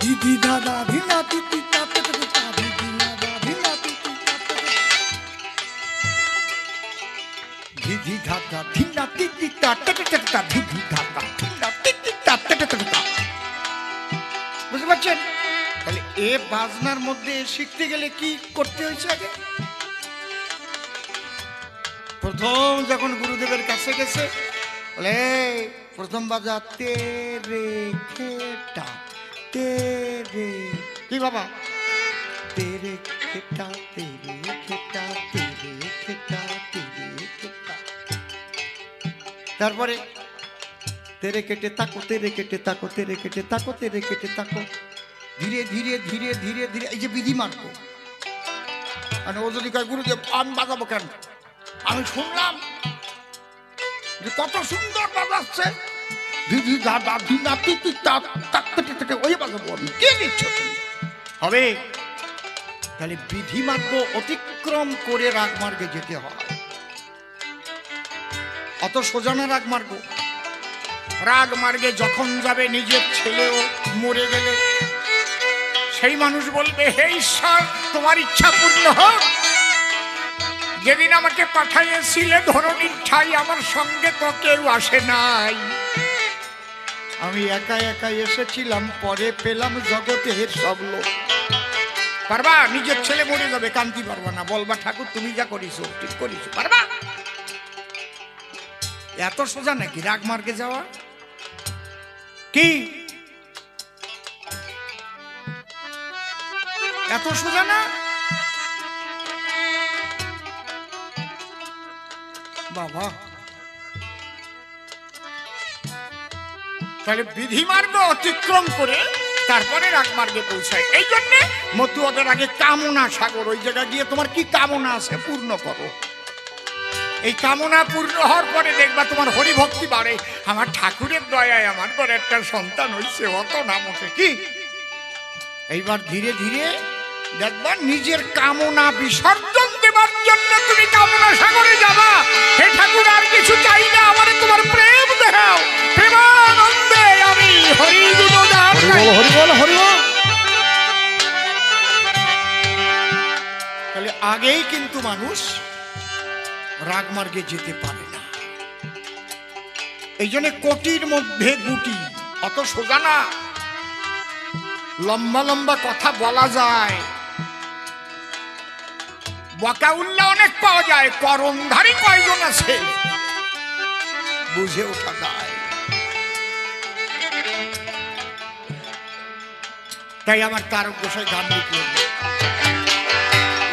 দিদি দাদা ধিনা দিদি দাদা দিদি দাদা ধিনা দিদি দাদা দিদি দাদা ধিনা দিদি দাদা দিদি দাদা ধিনা দিদি দাদা। বুঝতে পারছেন? তাহলে এ বাজনার মধ্যে শিখতে গেলে কি করতে হয়েছে? আগে প্রথম যখন গুরুদেবের কাছে গেছে বলে প্রথম বাজা তেরে খেটা তেরে, কি বাবা? তেরে খেটা তেরে খেটা তেরে খেটা তেরে খেটা। তারপরে তেরে কেটে তাকো তেরে কেটে তাকো তেরে কেটে তাকো তেরে কেটে তাকো। ধীরে ধীরে ধীরে ধীরে ধীরে, এই যে বিধি মার্গ। আর ও যদি কয় গুরুদেব আমি বাজাবো কেন, আমি শুনলাম যে কত সুন্দর বাজাচ্ছে, দিদি দাদা দিনা তিতি ওই বাজাবো আমি, কে দিচ্ছ তুমি? হবে। তাহলে বিধি মার্গ অতিক্রম করে রাগ মার্গে যেতে হয়। অত সোজা না রাগ মার্গ। রাগ মার্গে যখন যাবে নিজের ছেলেও মরে গেলে সেই মানুষ বলবে হে ঈশ্বর তোমার ইচ্ছা পূর্ণ হোক। যেদিন আমাকে পাঠাইয়েছিলে ধরণীর ঠাই, আমার সঙ্গে তো কেউ আসে নাই, আমি একা একা এসেছিলাম, পরে পেলাম জগতের সব লোক। পারবা? নিজের ছেলে মরে যাবে কান্তি পারবা না, বলবা ঠাকুর তুমি যা করিস ঠিক করিস। পারবা? এত সোজা নাকি রাগ মার্গে যাওয়া? কি এত সোজা না বাবা। তাহলে বিধি মার্গ অতিক্রম করে তারপরে রাগ মার্গে পৌঁছায়। এই জন্যে মতু ওদের আগে কামনা সাগর, ওই জায়গায় গিয়ে তোমার কি কামনা আছে পূর্ণ করো। এই কামনা পূর্ণ হওয়ার পরে দেখবা তোমার হরিভক্তি বাড়ে। আমার ঠাকুরের দয়ায় আমার ঘরে একটা সন্তান হয়েছে, অত নাম ওঠে। কি এইবার ধীরে ধীরে দেখবা নিজের কামনা বিসর্জন দেবার জন্য তুমি কামনা সাগরে যাবা। হে ঠাকুর আর কিছু চাই না, আমার তোমার প্রেম দেখাও, প্রেমানন্দে আমি হরি গুণগান গাই। হরি বল হরি বল। তাহলে আগেই কিন্তু মানুষ রাগ মার্গে যেতে পারে না। এই জন্য কোটির মধ্যে গুটি, অত সোজা না। লম্বা লম্বা কথা বলা যায়, বকা উল্লা অনেক পাওয়া যায়, করণধারী কয়জন আছে বুঝে ওঠা যায়। তাই আমার তারক গোসাই গান লিখলেন,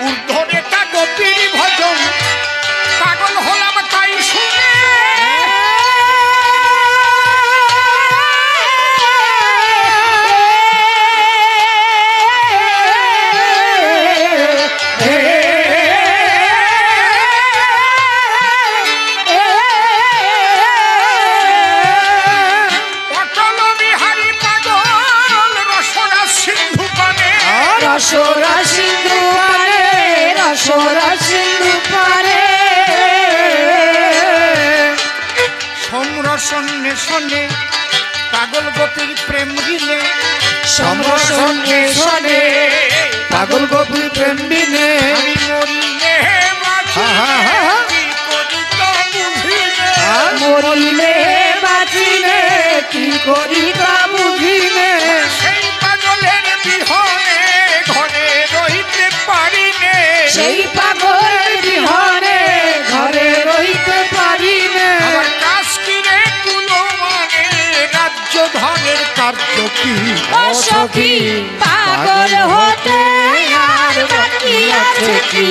ঊর্ধ্ব রেখা গোপীর ভজন পাগল হলাম তাই শুনে, রসরা সিন্ধু পারে, রসরা সিন্ধু পারে, সমরসন নেশনে পাগল গোপীর প্রেম গিলে, সমরসন নেশনে পাগল গোপীর প্রেম বিনে, আমি মরিলে মরিলে বাঁচিলে কি করি তা বুঝিলে, সেই পাগলের বিহনে ঘরে রইতে পারিনে, সেই পাগলের বিহনে ঘরে রইতে সখী ও সখী পাগল হতে আর বাকি আছে কি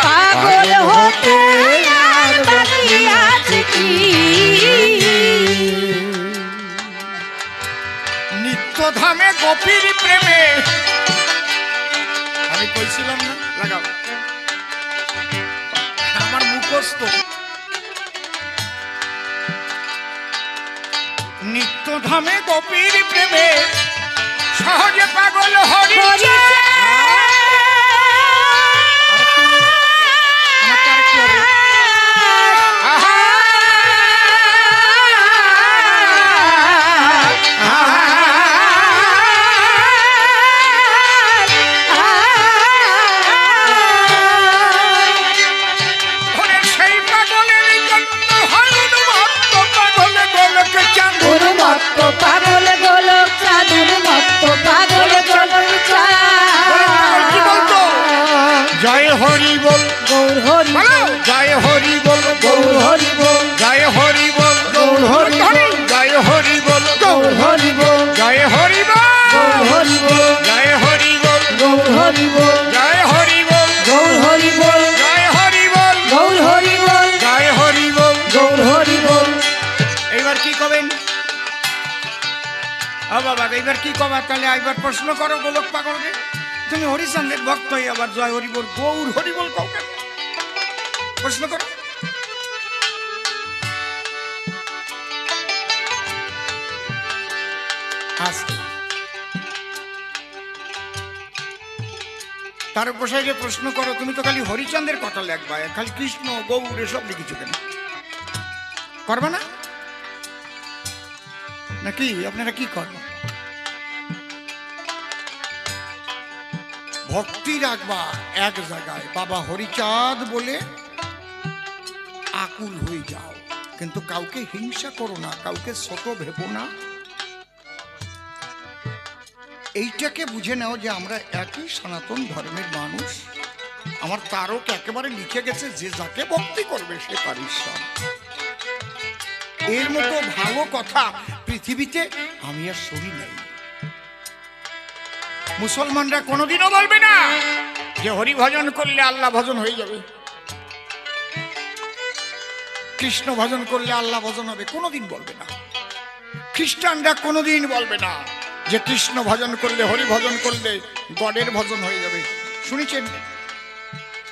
পাগল হতে আর বাকি আছে কি নিত্যধামে গোপীর প্রেমে আমি কইছিলাম না লাগাও আমার মুখস্থ নিত্যধামে গোপীর প্রেমে সহজে পাগল হরি পাগল গোলক চাঁদুর মত্ত পাগল গোলক জয় হরি বল গৌর হরি জয় হরি বল গৌর হরি বল জয় হরি বল গৌর হরি বল জয় হরি বল গৌর হরি বল জয় হরি বল গৌর হরি বল জয় হরি বল গৌর হরি বল জয় হরি বল গৌর হরি বল জয় হরি বল গৌর হরি বল জয় হরি বল গৌর হরি বল এইবার কি কবেন বাবা এইবার কি কবা তাহলে একবার প্রশ্ন করো গোলক পাগলকে তুমি হরিচন্দ্রের ভক্ত হয়ে আবার জয় হরি বল গৌর হরি বল কাউকে প্রশ্ন করো তার বসায় যে প্রশ্ন করো তুমি তো খালি হরিচন্দ্রের কথা লেখবা খালি কৃষ্ণ গৌর এসব লিখিছো কেন করবা না নাকি আপনারা কি করেন ভক্তি রাখবা এক জায়গায় বাবা হরিচাঁদ বলে আকুল হয়ে যাও কিন্তু কাউকে হিংসা করো না কাউকে ছোট ভেবো না এইটাকে বুঝে নাও যে আমরা একই সনাতন ধর্মের মানুষ আমার তারক একেবারে লিখে গেছে যে যাকে ভক্তি করবে সে তার ঈশ্বর এর মতো ভালো কথা পৃথিবীতে আমি আর শুনি নাই মুসলমানরা কোনোদিনও বলবে না যে হরি ভজন করলে আল্লাহ ভজন হয়ে যাবে কৃষ্ণ ভজন করলে আল্লাহ ভজন হবে কোনোদিন বলবে না খ্রিস্টানরা কোনোদিন বলবে না যে কৃষ্ণ ভজন করলে হরি ভজন করলে গডের ভজন হয়ে যাবে শুনেছেন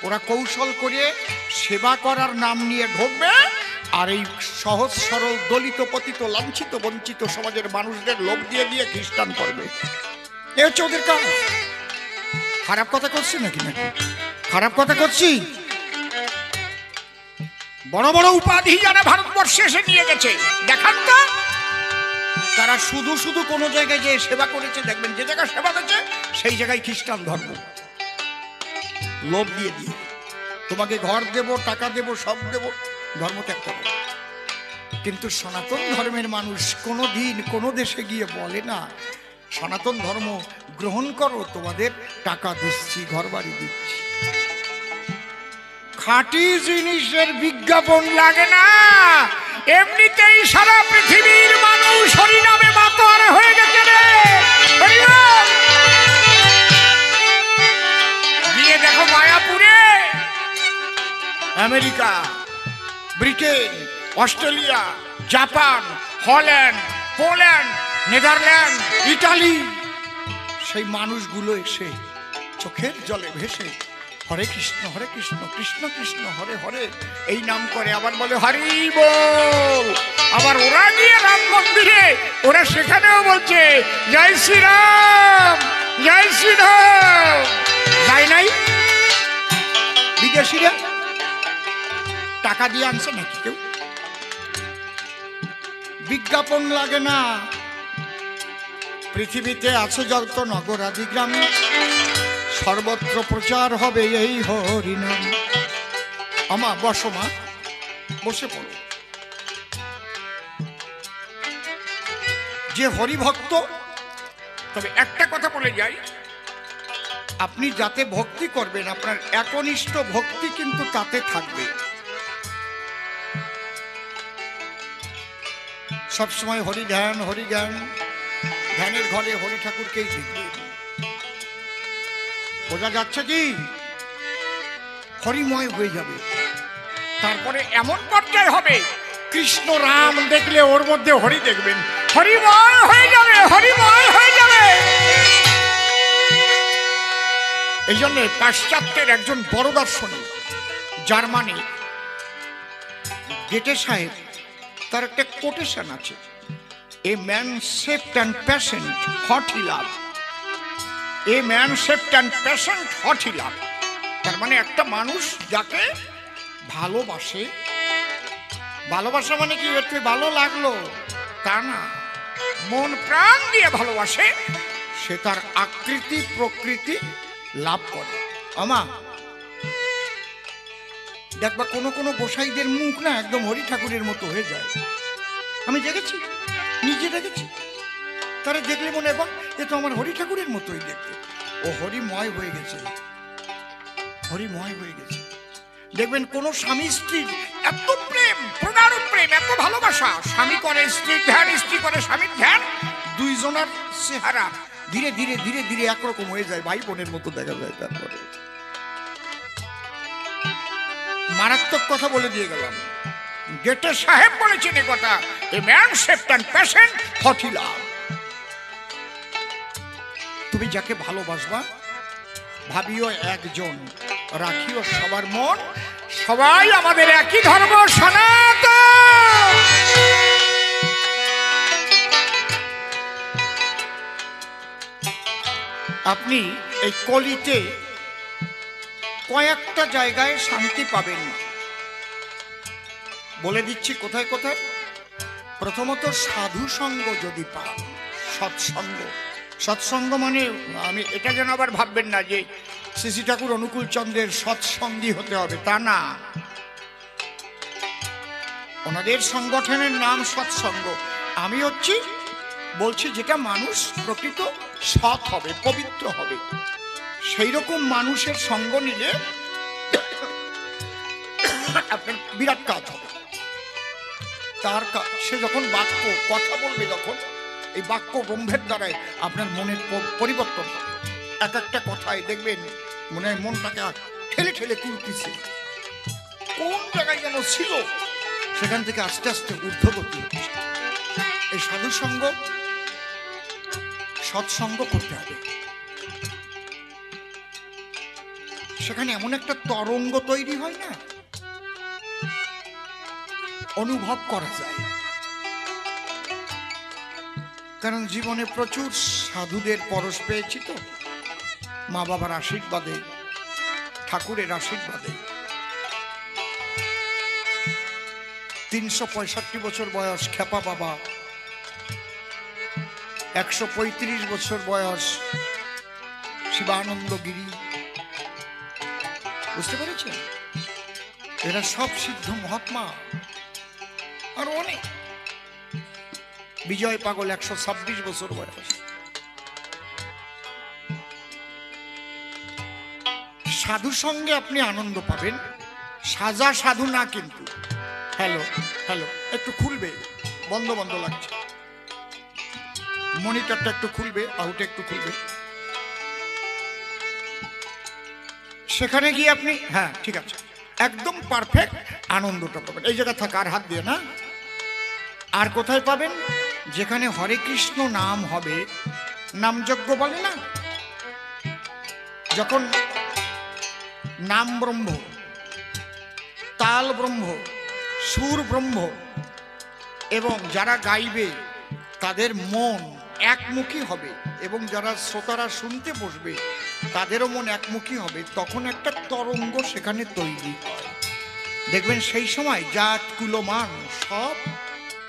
ওরা কৌশল করে সেবা করার নাম নিয়ে ঢুকবে আর এই সহজ সরল দলিত পতিত লাঞ্ছিত বঞ্চিত সমাজের মানুষদের লোভ দিয়ে দিয়ে খ্রিস্টান করবে এ হচ্ছে ওদের কাজ খারাপ কথা করছি নাকি নাকি খারাপ কথা করছি বড় বড় উপাধি যারা ভারতবর্ষে এসে নিয়ে গেছে দেখান তো তারা শুধু শুধু কোনো জায়গায় যে সেবা করেছে দেখবেন যে জায়গায় সেবা করেছে সেই জায়গায় খ্রিস্টান ধর্ম লোভ দিয়ে দিয়ে তোমাকে ঘর দেব টাকা দেব সব দেব ধর্ম ত্যাগ করো কিন্তু সনাতন ধর্মের মানুষ কোনো দিন কোনো দেশে গিয়ে বলে না সনাতন ধর্ম গ্রহণ করো তোমাদের টাকা দিচ্ছি ঘর বাড়ি দিচ্ছি খাঁটি জিনিসের বিজ্ঞাপন লাগে না এমনিতেই সারা পৃথিবীর মানুষ হরি নামে মাতোয়ারা হয়ে গেছে রে গিয়ে দেখো মায়াপুরে America Britain Australia Japan Holland Poland Netherland Italy সেই মানুষগুলো এসে চোখের জলে ভেসে হরে কৃষ্ণ কৃষ্ণ কৃষ্ণ হরে হরে এই নাম করে আবার বলে হরি বল আবার ওরা গিয়ে রাম মন্দিরে ওরা সেখানেও বলছে জয় শ্রীরাম যাই নাই বিদেশিরা টাকা দিয়ে আনছে নাকি কেউ বিজ্ঞাপন লাগে না পৃথিবীতে আছে যত নগরাদি গ্রামে সর্বত্র প্রচার হবে এই হরিনাম আমা বসো মা বসে পড়ো যে হরিভক্ত তবে একটা কথা বলে যাই আপনি যাতে ভক্তি করবেন আপনার একনিষ্ঠ ভক্তি কিন্তু তাতে থাকবে সবসময় হরি ধ্যান ধ্যানের ঘরে হরি ঠাকুরকেই দেখবেন। বোঝা যাচ্ছে কি? হরিময় হয়ে যাবে। তারপরে এমন পর্যায়ে হবে, কৃষ্ণ রাম দেখলে ওর মধ্যে হরি দেখবেন, হরিময় হয়ে যাবে, হরিময় হয়ে যাবে। এই জন্য পাশ্চাত্যের একজন বড় দার্শনিক জার্মানি গেটে সাহেব, তার একটা কোটেশন আছে, a man safe and patient hot he love, a man safe and patient hot he love. তার মানে একটা মানুষ যাকে ভালোবাসে, ভালোবাসা মানে কি একটু ভালো লাগলো তা না, মন প্রাণ দিয়ে ভালোবাসে, সে তার আকৃতি প্রকৃতি লাভ করে। আমা দেখবা কোনো কোনো গোসাইদের মুখ না একদম হরি ঠাকুরের মতো হয়ে যায়। আমি দেখেছি, নিজে দেখেছি, তারা দেখলে মনে হয় এ তো আমার হরি ঠাকুরের মতোই দেখতে। ও হরিময় হয়ে গেছে, হরিময় হয়ে গেছে। দেখবেন কোন স্বামী স্ত্রীর এত প্রেম, প্রগাঢ় প্রেম, এত ভালোবাসা, স্বামী করে স্ত্রীর ধ্যান, স্ত্রী করে স্বামীর ধ্যান, দুইজনের চেহারা ধীরে ধীরে ধীরে ধীরে একরকম হয়ে যায়, ভাই বোনের মতো দেখা যায়। তারপরে মারাত্মক কথা বলে দিয়ে গেলাম, গেটে সাহেব বলেছেন এ কথা, a man safe and patient hot he love. তুমি যাকে ভালোবাসবা ভাবিও একজন, রাখিও সবার মন, সবাই আমাদের একই ধর্ম সনাতন। আপনি এই কলিতে কয়েকটা জায়গায় শান্তি পাবেন, বলে দিচ্ছি কোথায় কোথায়। প্রথমত সাধু সঙ্গ যদি পান, সৎসঙ্গ, সৎসঙ্গ মানে আমি এটা যেন আবার ভাববেন না যে শ্রী ঠাকুর অনুকূল চন্দ্রের সৎসঙ্গী হতে হবে, তা না। ওনাদের সংগঠনের নাম সৎসঙ্গ। আমি বলছি যেটা মানুষ প্রকৃত সৎ হবে, পবিত্র হবে, সেই রকম মানুষের সঙ্গ নিলে আপনার বিরাট কাজ হবে। সে যখন বাক্য কথা বলবে, যখন এই বাক্য ব্রহ্মের দ্বারাই আপনার মনের পরিবর্তন হবে। এক একটা কথায় দেখবেন মনে হয় মনটাকে ঠেলে ঠেলে তুলতেছে, কোন জায়গায় যেন ছিল সেখান থেকে আস্তে আস্তে ঊর্ধ্বগতি হচ্ছে। এই সাধু সঙ্গ, সৎসঙ্গ করতে হবে। সেখানে এমন একটা তরঙ্গ তৈরি হয় না, অনুভব করা যায়। কারণ জীবনে প্রচুর সাধুদের পরশ পেয়েছি তো, মা বাবার আশীর্বাদে, ঠাকুরের আশীর্বাদে। 365 বছর বয়স খেপা বাবা, 135 বছর বয়স শিবানন্দ গিরি, বুঝতে পেরেছেন? এরা সব সিদ্ধ মহাত্মা। আর অনেক, বিজয় পাগল 126 বছর বয়স। সাধু সঙ্গে আপনি আনন্দ পাবেন, সাজা সাধু না কিন্তু। হ্যালো হ্যালো, একটু খুলবে, বন্ধ বন্ধ লাগছে, মনিটরটা একটু খুলবে, আউটে একটু খুলবে। সেখানে গিয়ে আপনি, হ্যাঁ ঠিক আছে, একদম পারফেক্ট আনন্দটা পাবেন। এই জায়গা থাকা, আর হাত দিয়ে না। আর কোথায় পাবেন? যেখানে হরে কৃষ্ণ নাম হবে, নামযজ্ঞ বলে না, যখন নাম ব্রহ্ম, তাল ব্রহ্ম, সুর ব্রহ্ম, এবং যারা গাইবে তাদের মন একমুখী হবে, এবং যারা শ্রোতারা শুনতে বসবে তাদেরও মন একমুখী হবে, তখন একটা তরঙ্গ সেখানে তৈরি হয়। দেখবেন সেই সময় জাত কুলমান সব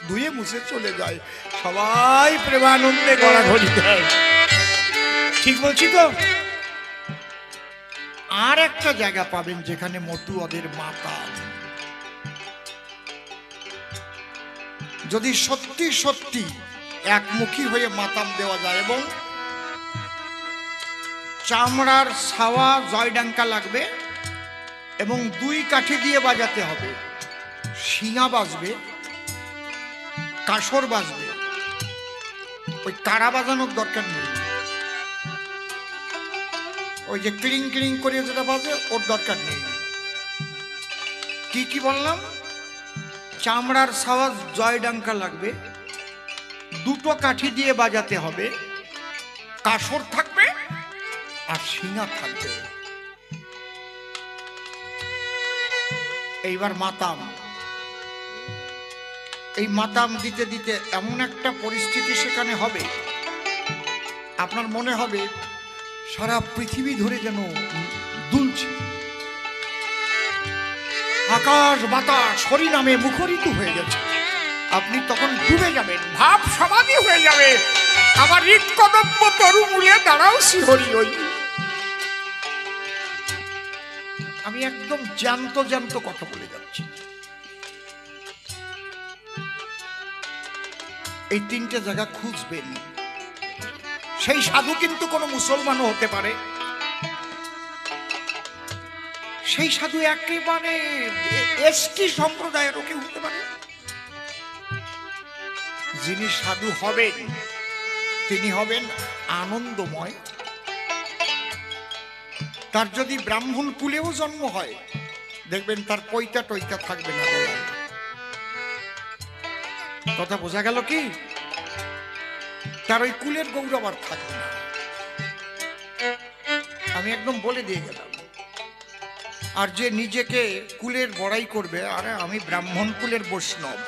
ধুয়ে মুছে চলে যায়, সবাই প্রেমানন্দে গড়াগড়ি দেয়। ঠিক বলছি তো? আর একটা জায়গা পাবেন যেখানে মতুয়াদের মাতাল, যদি সত্যি সত্যি একমুখী হয়ে মাতাম দেওয়া যায়, এবং চামড়ার ছাওয়া জয়ডাঙ্কা লাগবে, এবং 2 কাঠি দিয়ে বাজাতে হবে, শিঙা বাজবে, কাসর বাজবে, ওই কাড়া বাজানোর দরকার নেই, ওই যে ক্লিং ক্লিং করে যেটা বাজে ওর দরকার নেই। কি কি বললাম? চামড়ার সাওয়াজ জয়ডাঙ্কা লাগবে, দুটো কাঠি দিয়ে বাজাতে হবে, কাসর থাকবে আর শিঙা থাকবে। এইবার মাতাম, এই মাতাম দিতে দিতে এমন একটা পরিস্থিতি সেখানে হবে, আপনার মনে হবে সারা পৃথিবী ধরে যেন দুলছে, আকাশ বাতাস হরিনামে মুখরিত হয়ে গেছে। আপনি তখন ডুবে যাবেন, ভাব সমাধি হয়ে যাবে। আমার হৃৎকদম্ব তরু মূলে দাঁড়াও শিহরি ওই। আমি একদম জ্যান্ত জ্যান্ত কথা বলে যাচ্ছি। এই তিনটে জায়গা খুঁজবেন। সেই সাধু কিন্তু কোনো মুসলমানও হতে পারে, সেই সাধু একেবারে এসটি সম্প্রদায়েরও কেউ হতে পারে। যিনি সাধু হবেন তিনি হবেন আনন্দময়। তার যদি ব্রাহ্মণ কুলেও জন্ম হয় দেখবেন তার পৈতা টৈতা থাকবে না গলায়। কথা বোঝা গেল কি? তার ওই কুলের গৌরব আর থাকবে না। আমি একদম বলে দিয়ে গেলাম। আর যে নিজেকে কুলের বড়াই করবে, আরে আমি ব্রাহ্মণ কুলের বৈষ্ণব,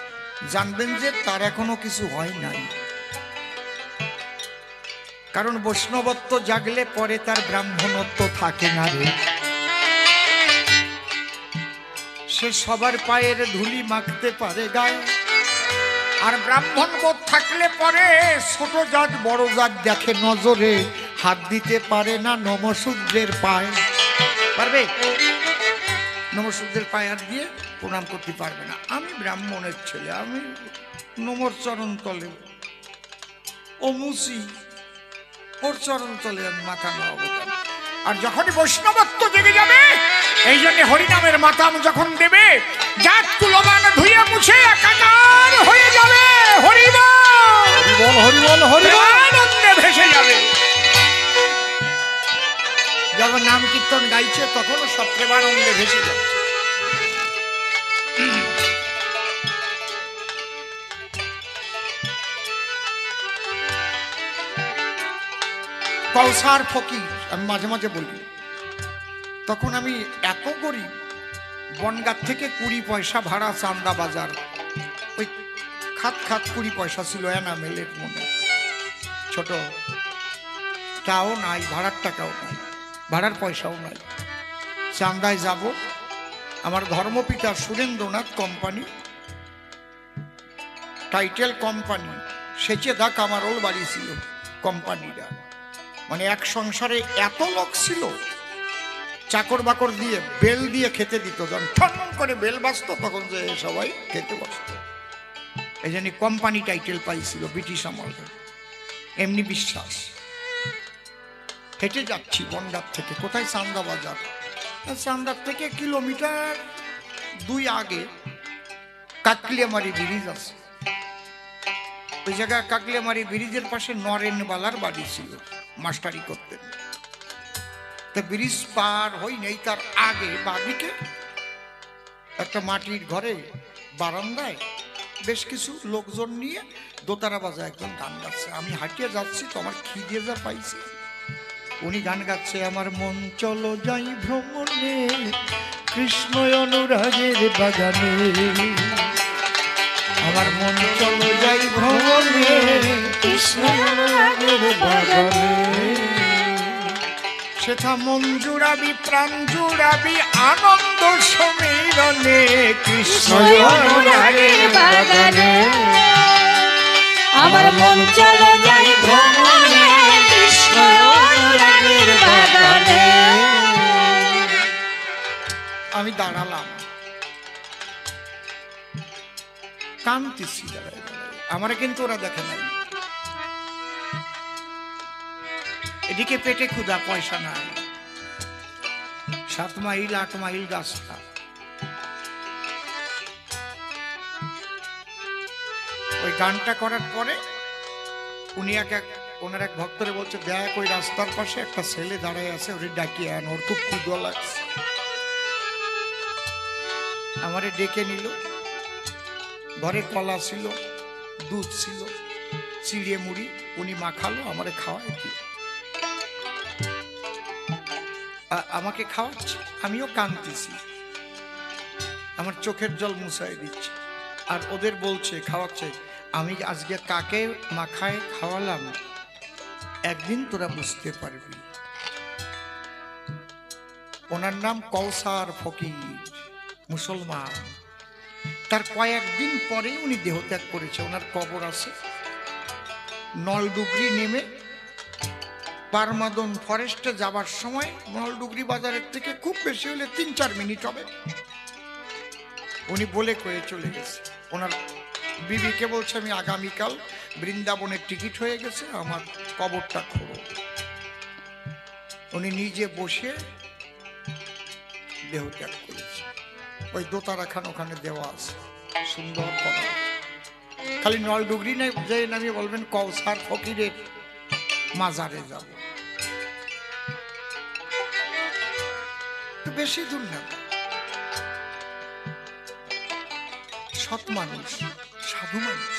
জানবেন যে তার এখনো কিছু হয় নাই। কারণ বৈষ্ণবত্ব জাগলে পরে তার ব্রাহ্মণত্ব থাকে না রে। সে সবার পায়ের ধুলি মাখতে পারে গায়ে, আর ব্রাহ্মণ বোধ থাকলে পরে ছোট জাত বড় জাত দেখে নজরে, হাত দিতে পারে না নমশূদ্রের পায়ে। পারবে? নমশূদ্রের পায়ে হাত দিয়ে প্রণাম করতে পারবে না। আমি ব্রাহ্মণের ছেলে, আমি নমর চরণ তলে ও মুসি, ওর চরণ তলে আমি মাথা নোয়াবো। আর যখনই বৈষ্ণবত্ব জেগে যাবে, এই জন্য হরিনামের মাতাম যখন দেবে, জাত কুলমান ধুয়ে মুছে একাকার হয়ে যাবে। হরিবল হরিবল হরিবল আনন্দে ভেসে যাবে। যখন নাম কীর্তন গাইছে তখনও সব প্রেমানন্দে ভেসে যাবে। কৌসার ফকির আমি মাঝে মাঝে বলি, তখন আমি এত গরিব, বনগাঁ থেকে 20 পয়সা ভাড়া চান্দা বাজার, ওই খাত খাত 20 পয়সা ছিল এনামেলের মনে, ছোট টাও নাই, ভাড়ার টাকাও নাই, ভাড়ার পয়সাও নাই। চান্দায় যাব, আমার ধর্মপিতা সুরেন্দ্রনাথ কোম্পানি, টাইটেল কোম্পানি, সেচে দাগ আমার ওর বাড়ি ছিল কোম্পানিরা। মানে এক সংসারে এত লোক ছিল, চাকর বাকর দিয়ে বেল দিয়ে খেতে দিত। যখন ঠন করে বেল বাজতো তখন যে সবাই খেতে বসত। এই জন্য কোম্পানি টাইটেল পাইছিল ব্রিটিশ আমলে। এমনি বিশ্বাস। হেঁটে যাচ্ছি বনগাঁ থেকে, কোথায়? চান্দা বাজার। চান্দার থেকে কিলোমিটার 2 আগে কাকলিয়ামারি ব্রিজ আছে। ওই জায়গায় কাকলিয়ামারি ব্রিজের পাশে নরেনবালার বাড়ি ছিল, মাস্টারি করতেন। তা ব্রিজ পার হই নেই, তার আগে বাদিকে একটা মাটির ঘরে বারান্দায় বেশ কিছু লোকজন নিয়ে দোতারা বাজায় একজন গান গাচ্ছে। আমি হাঁটিয়ে যাচ্ছি তো আমার খিদে যা পাইছে, উনি গান গাচ্ছে, আমার মন চলো যাই ভ্রমণে কৃষ্ণ অনুরাগের বাগানে, আমার মন চলো যাই ভ্রমণে কৃষ্ণ অনুরাগের বাগানে, সেথা মন জুড়াবি প্রাণ জুড়াবি আনন্দ সমীরণে কৃষ্ণ অনুরাগের বাগানে, আমার মন চলো যাই ভ্রমণে কৃষ্ণ অনুরাগের বাগানে। আমি দাঁড়ালাম, কাঁদতেছি দাঁড়ায় দাঁড়ায়। আমারে কিন্তু ওরা দেখে নাই। এদিকে পেটে ক্ষুধা, পয়সা নাই, 7 মাইল 8 মাইল রাস্তা। ওই গানটা করার পরে উনি ওনার এক ভক্তরে বলছে, দেখ ওই রাস্তার পাশে একটা ছেলে দাঁড়ায় আছে, ওরে ডাকিয়ে আন, ওর খুব ক্ষুধা লাগছে। আমারে ডেকে নিল, ঘরে কলা ছিল, দুধ ছিল, চিড়ে মুড়ি উনি মাখালো, আমারে খাওয়াই দিল। আমাকে খাওয়াচ্ছে, আমিও কাঁদতেছি, আমার চোখের জল মুছাই দিচ্ছে। আর ওদের বলছে, খাওয়াচ্ছে, আমি আজকে কাকে মাখায় খাওয়ালাম একদিন তোরা বুঝতে পারবি। ওনার নাম কৌসার ফকির, মুসলমান। তার কয়েকদিন পরে উনি দেহত্যাগ করেছে। ওনার কবর আছে নলডুগরি নেমে পারমাদন ফরেস্টে যাবার সময়, নলডুগরি বাজারের থেকে খুব বেশি হলে 3-4 মিনিট হবে। উনি বলে কয়ে চলে গেছে। ওনার বিবিকে বলছে, আমি আগামীকাল বৃন্দাবনের টিকিট হয়ে গেছে, আমার কবরটা খোঁড়ো। উনি নিজে বসে দেহত্যাগ করেছে। ওই দোতারা খান ওখানে দেওয়া আছে, সুন্দর করা। খালি নলডুগরি নাই, যে নামে বলবেন কৌসার ফকিরের মাজারে যাব। বেশি দূর না, সৎ মানুষ, সাধু মানুষ,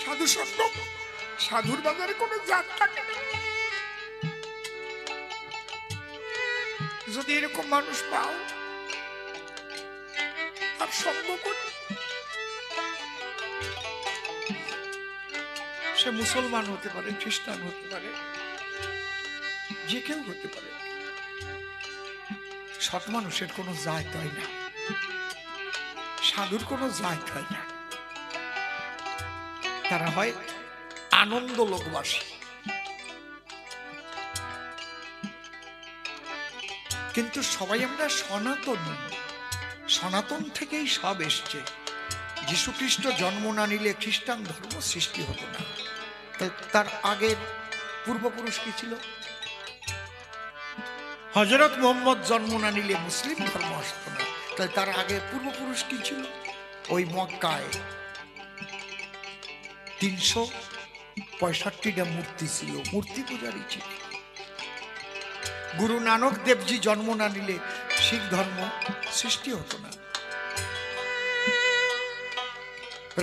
সাধু সত্য। সাধুর বাজারে কোনো জাত থাকে না। যদি এরকম মানুষ পাও আর সঙ্গ করো, সে মুসলমান হতে পারে, খ্রিস্টান হতে পারে, যে কেউ হতে পারে। সৎ মানুষের কোনো জাত হয় না, সাধুর কোনো জাত হয় না। তারা হয় আনন্দ লোকবাসী। কিন্তু সবাই আমরা সনাতন, সনাতন থেকেই সব এসছে। যীশু খ্রিস্ট জন্ম না নিলে খ্রিস্টান ধর্ম সৃষ্টি হতো না। তার আগের পূর্বপুরুষ কি ছিল? হযরত মুহাম্মদ জন্ম না নিলে মুসলিম ধর্ম আসতো না। তাই তার আগে পূর্বপুরুষ কি ছিল? ওই মক্কায় 365টা মূর্তি ছিল, মূর্তি পূজারী ছিল। গুরু নানক দেবজি জন্ম না নিলে শিখ ধর্ম সৃষ্টি হতো না।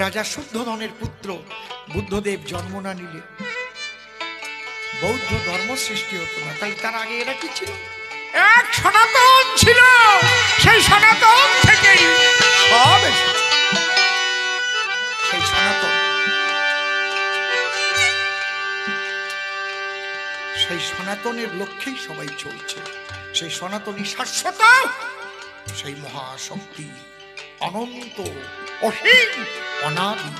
রাজা শুদ্ধোধনের পুত্র বুদ্ধদেব জন্ম না নিলে বৌদ্ধ ধর্ম সৃষ্টি হতো না। তাই তার আগে এরা কি ছিল? এক সনাতন ছিল। সেই সনাতন থেকেই সব এসেছে। সেই সনাতন, সেই সনাতনের লক্ষ্যেই সবাই চলছে। সেই সনাতনই শাশ্বত, সেই মহাশক্তি, অনন্ত, অসীম, অনাদি।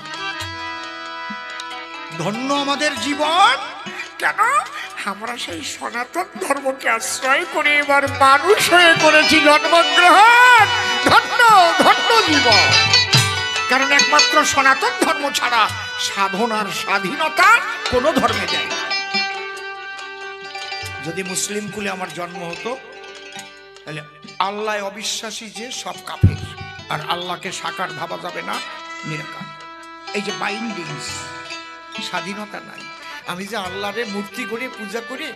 ধন্য আমাদের জীবন। কেন? আমরা সেই সনাতন ধর্মকে আশ্রয় করে এবার মানুষ হয়ে করেছি জন্মগ্রহণ। ধন্য ধন্য জীবন। কারণ একমাত্র সনাতন ধর্ম ছাড়া সাধনার স্বাধীনতা কোনো ধর্মে দেয় না। যদি মুসলিম কুলে আমার জন্ম হতো, তাহলে আল্লাহ অবিশ্বাসী যে সব কাফের, আর আল্লাহকে সাকার ভাবা যাবে না, নিরাকার। এই যে বাইন্ডিংস, স্বাধীনতা নাই। আমি যে আল্লাহরে মূর্তি করে পূজা করে,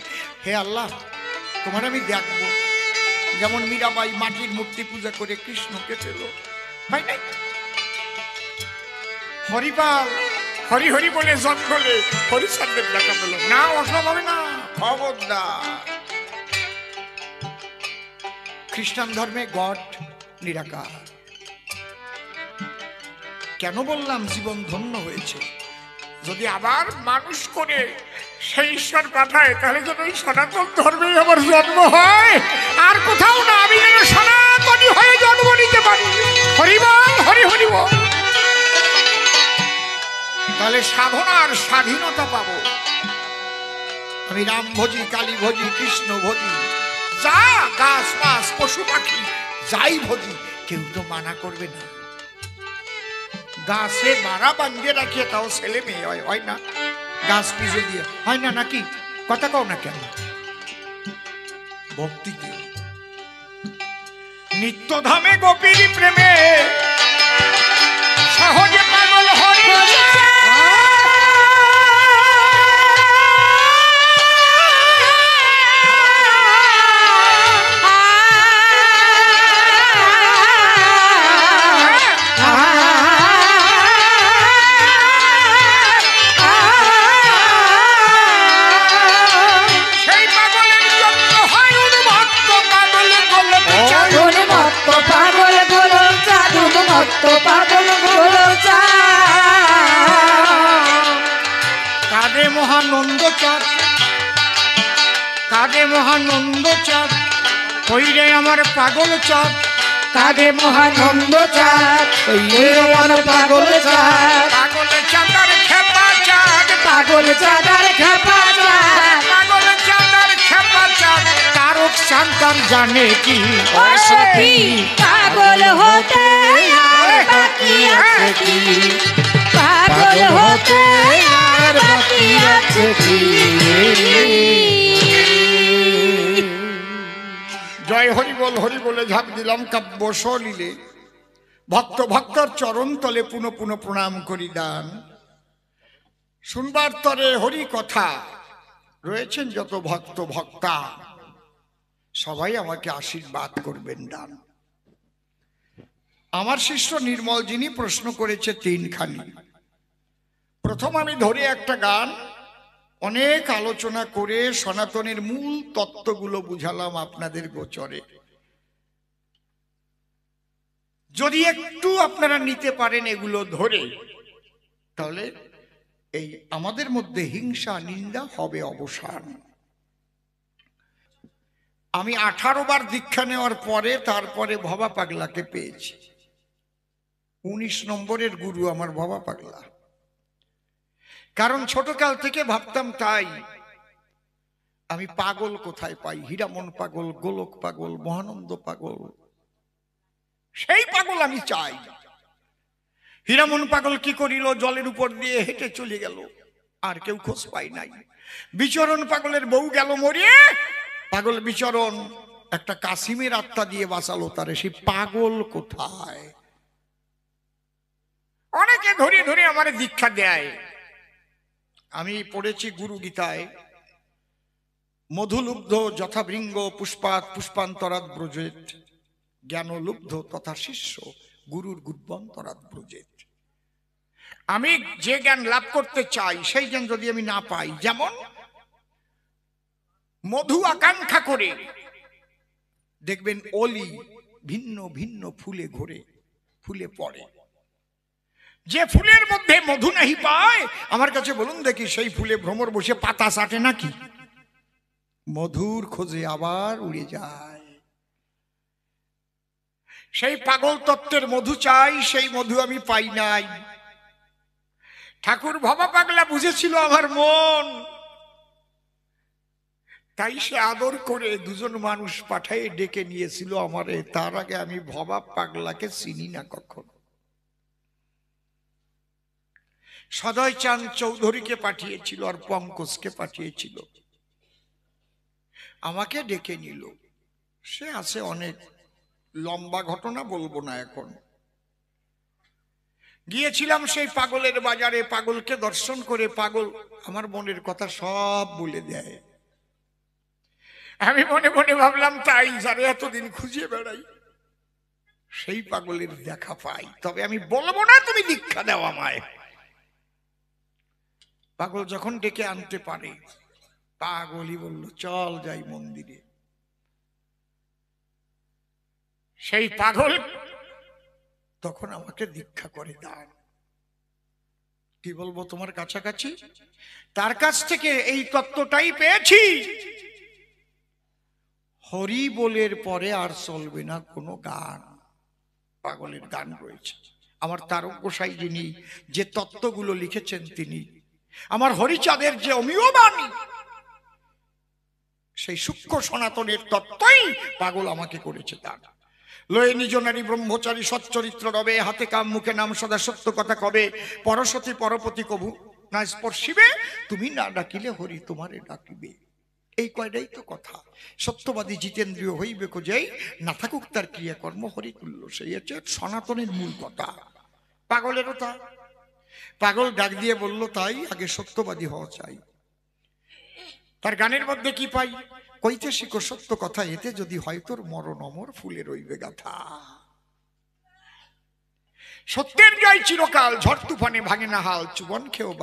হে আল্লাহ তোমার আমি দেখবো, যেমন মীরাবাই মাটির মূর্তি পূজা করে কৃষ্ণকে পেল, হয় নাই? হরিপাল হরি হরি বলে জঙ্গলে হরিচাঁদের দেখা পেল না, অসম্ভব হবে না, খবরদার। খ্রিস্টান ধর্মে গড নিরাকার। কেন বললাম জীবন ধন্য হয়েছে? যদি আবার মানুষ করে সেই ঈশ্বর পাঠায়, তাহলে যেন ওই সনাতন ধর্মে আমার জন্ম হয়, আর কোথাও না। আমি যেন সনাতনী হয়ে জন্ম নিতে পারি। হরিবল হরি হরিবল। তাহলে সাধনার স্বাধীনতা পাবো। আমি রাম ভজি, কালী ভজি, কৃষ্ণ ভজি, যা গাছ মাছ পশু পাখি যাই ভজি, কেউ তো মানা করবে না। গাছে মারা বান্ধিয়ে রাখিয়ে তাও ছেলে মেয়ে হয়, হয় না? গাছ পুজো দিয়ে হয় না নাকি? কথা কও না কেন? ভক্তি দিয়ে নিত্যধামে গোপীর প্রেমে সহজে পাগল হরি। চাঁদ, কাঁদে মহানন্দ চাঁদ, কইরে আমার পাগল চাঁদ, কাঁদে মহানন্দ চাঁদ, ওই আমার পাগল চাঁদ, পাগল চাঁদার খেপা চাঁদ, পাগল চাঁদার খেপা চাঁদ, পাগল চাঁদার খেপা চাঁদ, তারক সন্তান জানে কি ও সখী পাগল হতে আর বাকি আছে কি, পাগল হতে আর বাকি আছে কি। জয় হরি বল, হরি বলে ঝাঁপ দিলাম কাব্য সলিলে, ভক্ত ভক্তর চরণ তলে পুনঃ পুনঃ প্রণাম করি দান। শুনবার তরে হরি কথা, রয়েছেন যত ভক্ত ভক্তা, সবাই আমাকে আশীর্বাদ করবেন দান। আমার শিষ্য নির্মল যিনি প্রশ্ন করেছে তিনখানি। প্রথম আমি ধরে একটা গান, অনেক আলোচনা করে সনাতনের মূল তত্ত্বগুলো বুঝালাম আপনাদের গোচরে। যদি একটু আপনারা নিতে পারেন এগুলো ধরে, তাহলে এই আমাদের মধ্যে হিংসা নিন্দা হবে অবসান। আমি 18 বার দীক্ষা নেওয়ার পরে তারপরে ভবা পাগলাকে পেয়েছি। 19 নম্বরের গুরু আমার ভবা পাগলা। কারণ ছোটকাল থেকে ভাবতাম তাই, আমি পাগল কোথায় পাই, হীরামন পাগল, গোলক পাগল, মহানন্দ পাগল, সেই পাগল আমি চাই। হীরামন পাগল কি করিল, জলের উপর দিয়ে হেঁটে চলে গেল, আর কেউ খোঁজ পাই নাই। বিচরণ পাগলের বউ গেল মরিয়ে, পাগল বিচরণ একটা কাসিমের আত্মা দিয়ে বাঁচালো তারে, সেই পাগল কোথায়? অনেকে ধরে ধরে আমার দীক্ষা দেয়। আমি পড়েছি গুরু গীতায়, মধুলুব্ধ যথাবৃঙ্গ পুষ্পাত পুষ্পান্তরাত ব্রজেত, জ্ঞানলুব্ধ তথা শিষ্য গুরুর গুদ্বন্তরাত ব্রজেত। আমি যে জ্ঞান লাভ করতে চাই সেই জ্ঞান যদি আমি না পাই, যেমন মধু আকাঙ্ক্ষা করে দেখবেন অলি ভিন্ন ভিন্ন ফুলে ঘোরে, ফুলে পড়ে, যে ফুলের মধ্যে মধু নাহি পায়, আমার কাছে বলুন দেখি সেই ফুলে ভ্রমর বসে পাতা চাটে নাকি? মধুর খোঁজে আবার উড়ে যায়। সেই পাগল তত্ত্বের মধু চাই, সেই মধু আমি পাই নাই। ঠাকুর ভবা পাগলা বুঝেছিল আমার মন, তাই সে আদর করে দুজন মানুষ পাঠায় ডেকে নিয়েছিল আমারে। তার আগে আমি ভবা পাগলাকে চিনি না কখনো। সদয় চাঁদ চৌধুরীকে পাঠিয়েছিল আর পঙ্কজকে পাঠিয়েছিল, আমাকে ডেকে নিল। সে আছে অনেক লম্বা ঘটনা, বলবো না এখন। গিয়েছিলাম সেই পাগলের বাজারে, পাগলকে দর্শন করে পাগল আমার মনের কথা সব বলে দেয়। আমি মনে মনে ভাবলাম তাই, যারা এতদিন খুঁজে বেড়াই সেই পাগলের দেখা পাই। তবে আমি বলবো না তুমি দীক্ষা দাও আমায়। পাগল যখন ডেকে আনতে পারে, পাগলই বলল চল যাই মন্দিরে। সেই পাগল তখন আমাকে দীক্ষা করে দান। কি বলবো তোমার কাছাকাছি, তার কাছ থেকে এই তত্ত্বটাই পেয়েছি, হরি বলের পরে আর চলবে না কোনো গান। পাগলের গান রয়েছে। আমার তারক গোসাই যিনি যে তত্ত্বগুলো লিখেছেন, তিনি আমার হরিচাঁদের যে অমীয় বাণী, সেই সূক্ষ্ম সনাতনের তত্ত্বই পাগল আমাকে করেছে দান। লয়ে নিজ নারী ব্রহ্মচারী সচ্চরিত্র রবে, হাতে কাম মুখে নাম সদা সত্য কথা কবে, পরসতী পরপতি কভু না স্পর্শিবে, তুমি না ডাকিলে হরি তোমারে ডাকিবে। এই কয়টাই তো কথা। সত্যবাদী জিতেন্দ্রীয় হইবে খোঁজেই, না থাকুক তার ক্রিয়াকর্ম হরিতুল্য, সেই হচ্ছে সনাতনের মূল কথা। পাগলেরও তা। পাগল ডাক দিয়ে বলল তাই, আগে সত্যবাদী হওয়া চাই। তার গানের মধ্যে কি পাই, কইতে শিখো সত্য কথা, এতে যদি হয় তোর মরণ অমর ফুলে রইবে গাথা। সত্যের জয় চিরকাল, ঝড় তুফানে ভাঙে না হাল, চুবন খেয়েও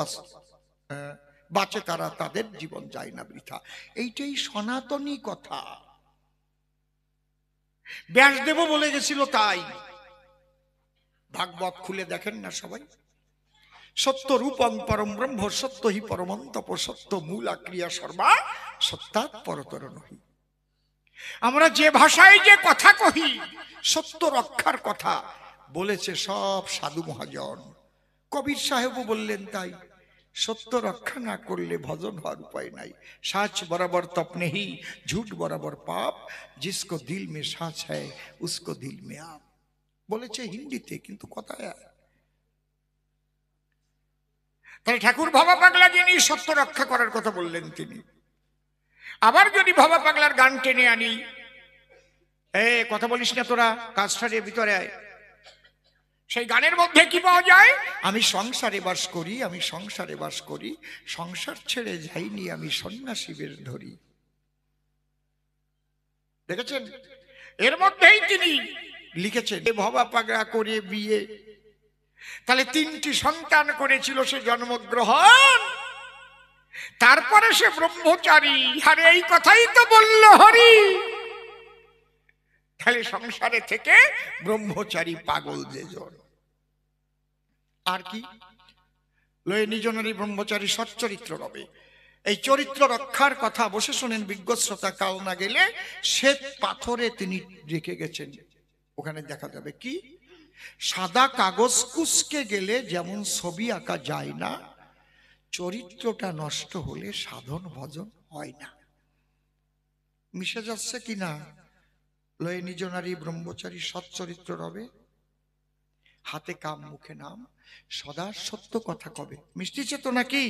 বাঁচে তারা, তাদের জীবন যায় না বৃথা। এইটাই সনাতনী কথা। ব্যাসদেব বলে গেছিল তাই। ভাগবত খুলে দেখেন না সবাই, সত্য রূপং পরম ব্রহ্ম সত্য হি পরমন্তপ সত্য মূলা ক্রিয়া সর্বা সত্যাৎ পরতর নহি। আমরা যে ভাষায় যে কথা কহি, সত্য রক্ষার কথা বলেছে সব সাধু মহাজন। কবির সাহেবও বললেন তাই, সত্য রক্ষা না করলে ভজন হওয়ার উপায় নাই। সাচ বরাবর তপ নেহি ঝুট বরাবর পাপ, জিসকো দিল মে সাচ হ্যায় উসকো দিল মে আপ। বলেছে হিন্দিতে, কিন্তু কথায় তাহলে ঠাকুর ভবা পাগলা যিনি সত্য রক্ষা করার কথা বললেন তিনি। আবার যদি ভবা পাগলার গান টেনে আনি, কথা বলিস না তোরা, কাজটারে ভিতরে আয়, সেই গানের মধ্যে কি পাওয়া যায়? আমি সংসারে বাস করি, আমি সংসারে বাস করি, সংসার ছেড়ে যাইনি আমি সন্ন্যাসী বেশ ধরি। দেখেছেন, এর মধ্যেই তিনি লিখেছেন ভবা পাগলা করে বিয়ে। তাহলে 3টি সন্তান করেছিল সে জন্মগ্রহণ, তারপরে সে ব্রহ্মচারী। আরে এই কথাই তো বলল হরি। তাহলে সংসারে থেকে ব্রহ্মচারী পাগল যে জন। আর কি লয়ে নিজ নারী ব্রহ্মচারী সচ্চরিত্র রবে। এই চরিত্র রক্ষার কথা বসে শোনেন বিজ্ঞ শ্রোতা, কাল না গেলে শ্বেত পাথরে তিনি রেখে গেছেন। ওখানে দেখা যাবে কি, সাদা কাগজ কুচকে গেলে যেমন ছবি আঁকা যায় না, চরিত্রটা নষ্ট হলে সাধন ভজন হয় না। মিশে যাচ্ছে কিনা? লয়ে নিজ নারী ব্রহ্মচারী সচ্চরিত্র রবে, হাতে কাম মুখে নাম, সদা সত্য কথা কবে। মিষ্টিছে তো নাকি?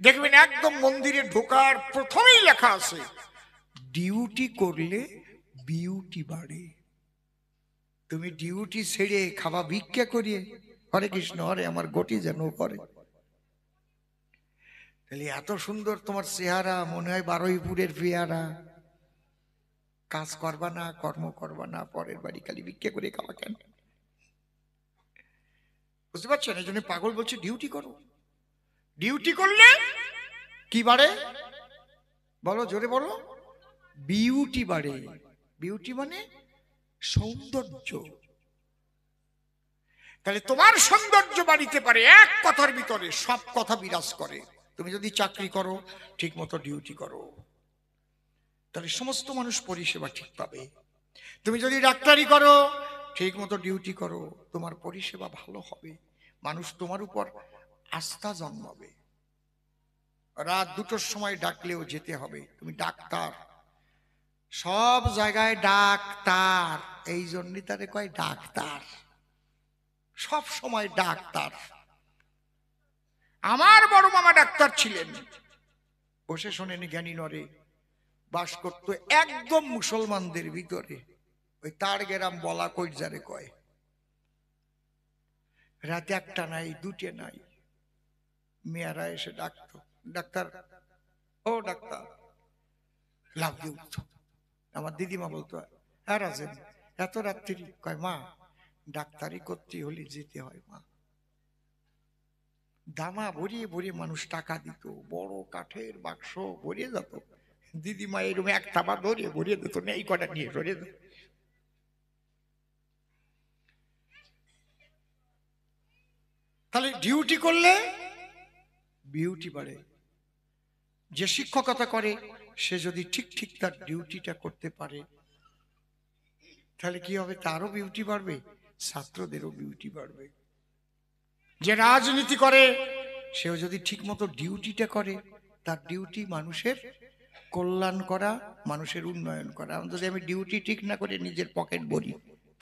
দেখবেন একদম মন্দিরে ঢোকার প্রথমেই লেখা আছে, ডিউটি করলে বিউটি বাড়ে। তুমি ডিউটি ছেড়ে খাওয়া ভিক্ষা করিয়ে হরে কৃষ্ণ হরে আমার গটি যেন করে। তাহলে এত সুন্দর তোমার চেহারা, মনে হয় বারুইপুরের পেয়ারা। কাজ করবা না, কর্ম করবা না, পরের বাড়ি খালি ভিক্ষা করে খাওয়া কেন? বুঝতে পারছেন? এই জন্য পাগল বলছে ডিউটি করো। ডিউটি করলে কি বাড়ে বলো, জোরে বলো। বিউটি বাড়ে। বিউটি মানে সৌন্দর্য। তাহলে তোমার সৌন্দর্য বাড়িতে পারে এক কথার ভিতরে সব কথা বিরাজ করে। তুমি যদি চাকরি করো, ঠিক মতো ডিউটি করো, তাহলে সমস্ত মানুষ পরিষেবা ঠিক পাবে। তুমি যদি ডাক্তারি করো, ঠিক মতো ডিউটি করো, তোমার পরিষেবা ভালো হবে, মানুষ তোমার উপর আস্থা জন্মাবে। রাত 2টোর সময় ডাকলেও যেতে হবে, তুমি ডাক্তার। সব জায়গায় ডাক্তার, এই জন্যই তারে কয় ডাক্তার। সব সময় ডাক্তার। আমার বড় মামা ডাক্তার ছিলেন। বসে শোনেন জ্ঞানী নরে, বাস করতো একদম মুসলমানদের ভিতরে, ওই তার গেরাম বলা কই যারে কয়। রাতে 1টা নাই, 2টে নাই, মেয়েরা এসে ডাকতো, ডাক্তার, ও ডাক্তার, লাভ দিয়ে উঠত। আমার দিদিমা বলতো, আর আছেন এত রাত্রি? কয় মা, ডাক্তারি করতে হলে যেতে হয় মা। দামা ভরিয়ে ভরিয়ে মানুষ টাকা দিত, বড় কাঠের বাক্স ভরিয়ে যেত। দিদিমা এরকম এক থাবা ধরিয়ে ভরিয়ে দিত, না এই কটা নিয়ে সরিয়ে দিত। তাহলে ডিউটি করলে বিউটি বাড়ে। যে শিক্ষকতা করে সে যদি ঠিক ঠিক তার ডিউটিটা করতে পারে, তাহলে কি হবে? তারও বিউটি বাড়বে, ছাত্রদেরও বিউটি বাড়বে। যে রাজনীতি করে সেও যদি ঠিক মতো ডিউটিটা করে, তার ডিউটি মানুষের কল্যাণ করা, মানুষের উন্নয়ন করা। যদি আমি ডিউটি ঠিক না করে নিজের পকেট ভরি,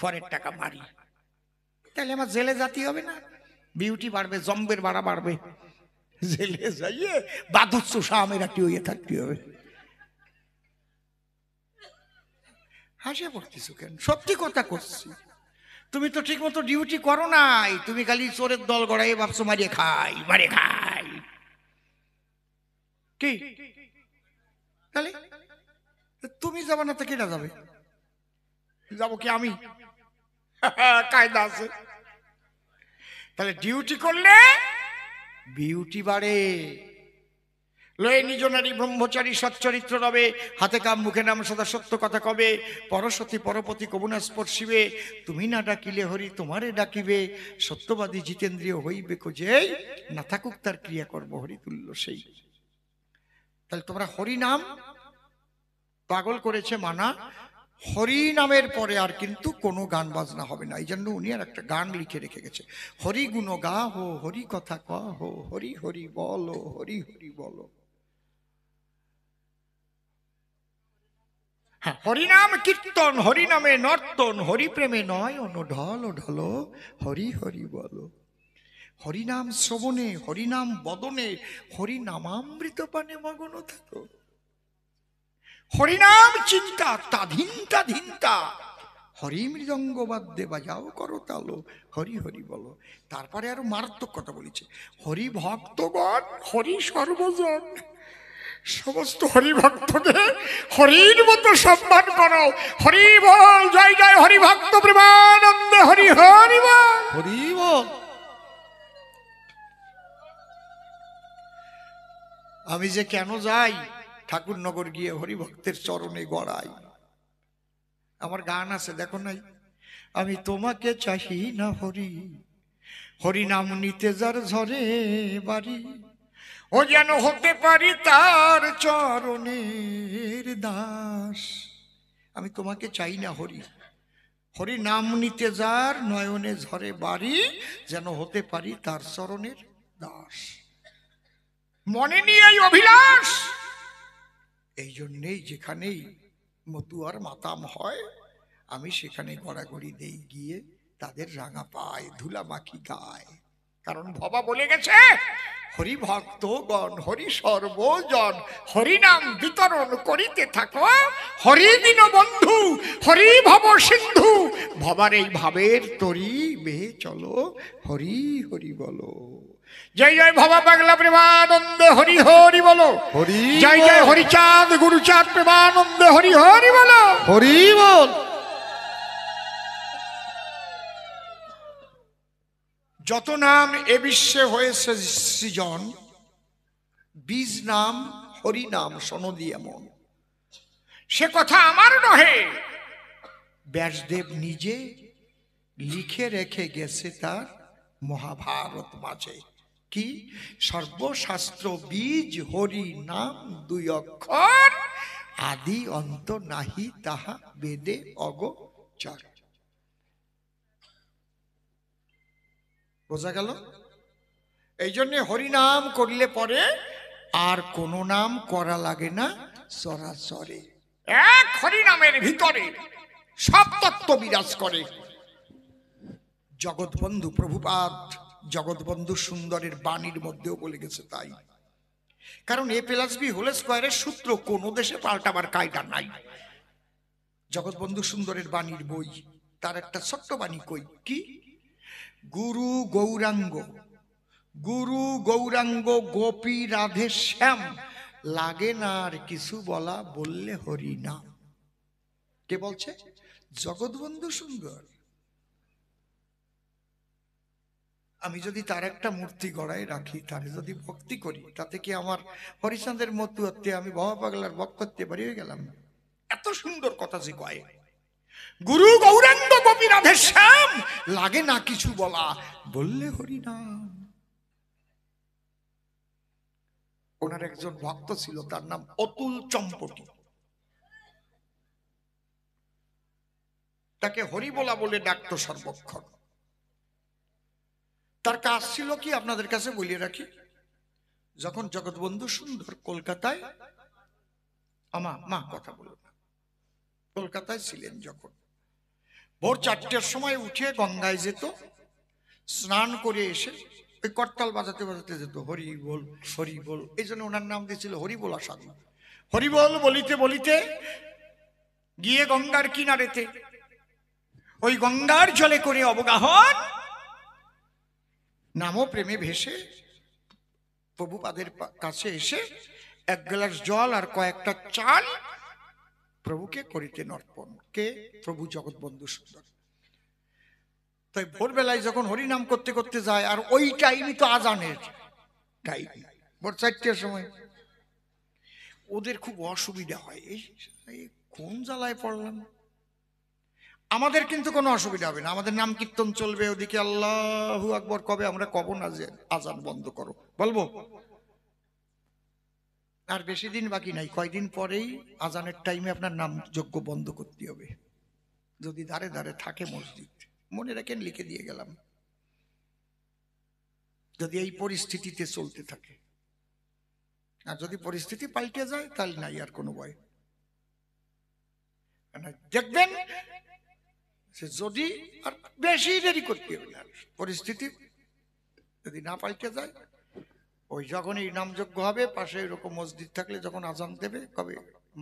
পরের টাকা মারি, তাহলে আমার জেলে জাতি হবে না? বিউটি বাড়বে, জম্বের বাড়া বাড়বে, জেলে যাইয়ে বাদুর চোষা আমের একটি হইয়ে থাকতে হবে। হাসিয়ে পড়তেছো কেন? সত্যি কথা করছি। তুমি তো ঠিক মতো ডিউটি করো নাই, তুমি খালি চোরের দল গড়াই ভাবছো মারিয়ে খাই, মারিয়ে খাই। কি তাহলে তুমি যাবে না তো কেটা যাবে? যাবো কি আমি? কায়দা আছে। তাহলে ডিউটি করলে বিউটি বাড়ে। লয়ে নিজ নারী ব্রহ্মচারী সচ্চরিত্র রবে, হাতে কাম মুখে নাম সদা সত্য কথা কবে, পরসতী পরপতি কবুনা স্পর্শিবে, তুমি না ডাকিলে হরি তোমারে ডাকিবে, সত্যবাদী জিতেন্দ্রীয় হইবে যেই, না থাকুক তার ক্রিয়াকর্ম হরি তুল্য সেই। তাহলে তোমরা হরি নাম পাগল করেছে মানা, হরি নামের পরে আর কিন্তু কোনো গান বাজনা হবে না। এই জন্য উনি আর একটা গান লিখে রেখে গেছে, হরি গুণ গা হো, হরি কথা ক হো, হরি হরি বলো, হরি হরি বলো। হ্যাঁ, হরিনাম কীর্তন, হরিনামে নর্তন, হরি প্রেমে নয় অনুঢল ঢল, হরি হরি বলো। হরিনাম শ্রবণে, হরিনাম বদনে, হরিনামামৃত পানে মগ্ন থাকো। হরিনাম চিন্তা তাধিনতা ধিনতা, হরি মৃদঙ্গ বাদ্যে বাজাও করো তালো, হরি হরি বলো। তারপরে আরো মারাত্মক কথা বলেছে, হরি ভক্তগণ হরি সর্বজন, সমস্ত হরি ভক্তদের হরির মতো সম্মান করো। হরি বল, জয় জয় হরি ভক্ত প্রেমানন্দে, হরি হরি বল, হরি বল। আমি যে কেন যাই ঠাকুরনগর গিয়ে হরিভক্তের চরণে গড়াই। আমার গান আছে দেখো নাই, আমি তোমাকে চাহি না হরি, হরি নাম নিতে যার ঝরে বাড়ি, ও যেন হতে পারি তার চরণের দাস। আমি তোমাকে চাই না হরি, হরি নাম নিতে যার নয়নে ঝরে বাড়ি, যেন হতে পারি তার চরণের দাস। মনে নিয়ে এই অভিলাষ, এই জন্যেই যেখানেই মতুয়ার মাতাম হয় আমি সেখানে গড়াগড়ি দেই গিয়ে, তাদের রাঙা পায় ধুলা মাখি গায়। কারণ ভবা বলে গেছে, হরি ভক্তগণ হরি সর্বজন, হরি নাম বিতরণ করিতে থাকো, হরি দীন বন্ধু হরি ভব সিন্ধু, ভবার এই ভাবের তরি বেয়ে চলো, হরি হরি বলো। জয় জয় ভবা পাগলা প্রেমানন্দে, হরি হরি বলো, হরি জয় জয় হরিচাঁদ গুরুচাঁদ প্রেমানন্দে, হরি হরি বলো, হরি বল। যত নাম এ বিশ্বে হয়েছে সৃজন, বীজ নাম হরি নাম সনদি এমন, সে কথা আমার নহে, ব্যাসদেব নিজে লিখে রেখে গেছে তার মহাভারত মাঝে। কি সর্বশাস্ত্র বীজ হরি নাম দুই অক্ষর, আদি অন্ত নাহি তাহা বেদে অগোচর। বোঝা গেল? এই জন্য হরিনাম করলে পরে আর কোন নাম করা লাগে না, সরাসরি এক হরিনামের ভিতরে সব তত্ত্ব বিরাজ করে। জগৎবন্ধু প্রভুপাদ জগৎবন্ধু সুন্দরের বাণীর মধ্যেও বলে গেছে তাই। কারণ এ প্লাস বি হোল স্কয়ারের সূত্র কোন দেশে পাল্টাবার কায়দা নাই। জগৎবন্ধু সুন্দরের বাণীর বই, তার একটা ছোট্ট বাণী কই, কি গুরু গৌরাঙ্গ, গুরু গৌরাঙ্গ গোপী রাধে শ্যাম, লাগে না আর কিছু বলা, বললে হরি নাম। কে বলছে? জগৎবন্ধু সুন্দর। আমি যদি তার একটা মূর্তি গড়ায় রাখি, তারে যদি ভক্তি করি, তাতে কি আমার হরিচাঁদের মতো আমি বাবা পাগলার বক করতে পারি হয়ে গেলাম? এত সুন্দর কথা যে কয়, গুরু গৌরাঙ্গ গোপী রাধে শ্যাম, লাগে না কিছু বলা, বললে হরি নাম। ওনার একজন ভক্ত ছিল, তার নাম অতুল চম্পটি। তাকে হরি বলা বলে ডাকতো সর্বক্ষণ। তার কাজ ছিল কি আপনাদের কাছে বলিয়ে রাখি, যখন জগৎবন্ধু সুন্দর কলকাতায়, মা কথা বলো না, কলকাতায় ছিলেন যখন, ভোর 4টের সময় উঠে গঙ্গায় যেত, স্নান করে এসে ওই করতাল বাজাতে বাজাতে যেত, হরি বল হরি বল। এই জন্য ওনার নাম দিয়েছিল হরি বলা সাধু। হরি বল বলিতে বলিতে গিয়ে গঙ্গার কিনারেতে ওই গঙ্গার জলে করে অবগাহন, নামও প্রেমে ভেসে প্রভুপাদের কাছে এসে এক গ্লাস জল আর কয়েকটা চাল প্রভুকে করিতেন অর্পণ। কে? প্রভু জগৎবন্ধু সুন্দর। তাই ভোরবেলায় যখন হরিনাম করতে করতে যায়, আর ওই টাইমই তো আজানের টাইম, ভোর 4টের সময় ওদের খুব অসুবিধা হয়, এই কোন জ্বালায় পড়লাম। আমাদের কিন্তু কোনো অসুবিধা হবে না, আমাদের নাম কীর্তন চলবে, ওদিকে আল্লাহু আকবার কবে আমরা কব না যে আজান বন্ধ করো, বলবো। আর বেশি দিন বাকি নাই, কয়দিন পরেই আজানের টাইমে আপনার নাম যজ্ঞ বন্ধ করতে হবে, যদি দাঁড়ে দাঁড়ে থাকে মসজিদ। মনে রাখেন, লিখে দিয়ে গেলাম, যদি এই পরিস্থিতিতে চলতে থাকে। আর যদি পরিস্থিতি পাল্টে যায় তাহলে নাই আর কোনো ভয়। দেখবেন যদি আর বেশি দেরি করতে হবে না, পরিস্থিতি যদি না পাল্টে যায়, ওই যখনই নামযজ্ঞ হবে পাশে এরকম মসজিদ থাকলে যখন আজান দেবে কবে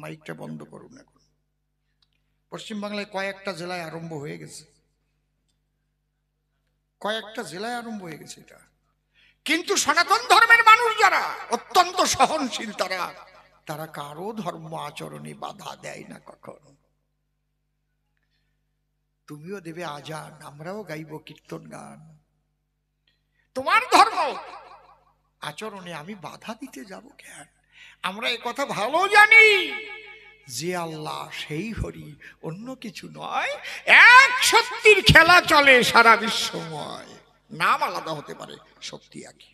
মাইকটা বন্ধ করুন। এখন পশ্চিমবাংলায় কয়েকটা জেলায় আরম্ভ হয়ে গেছে, কয়েকটা জেলায় আরম্ভ হয়ে গেছে এটা। কিন্তু সনাতন ধর্মের মানুষ যারা অত্যন্ত সহনশীল, তারা কারো ধর্ম আচরণে বাধা দেয় না কখনো। তুমিও দেবে আজান, আমরাও গাইব কীর্তন গান, তোমার ধর্ম আচরণে আমি বাধা দিতে যাব কেন? আমরা এ কথা ভালো জানি যে আল্লাহ সেই হরি, অন্য কিছু নয়। এক সত্যির খেলা চলে সারা বিশ্বময়, নাম আলাদা হতে পারে, সত্যি একই।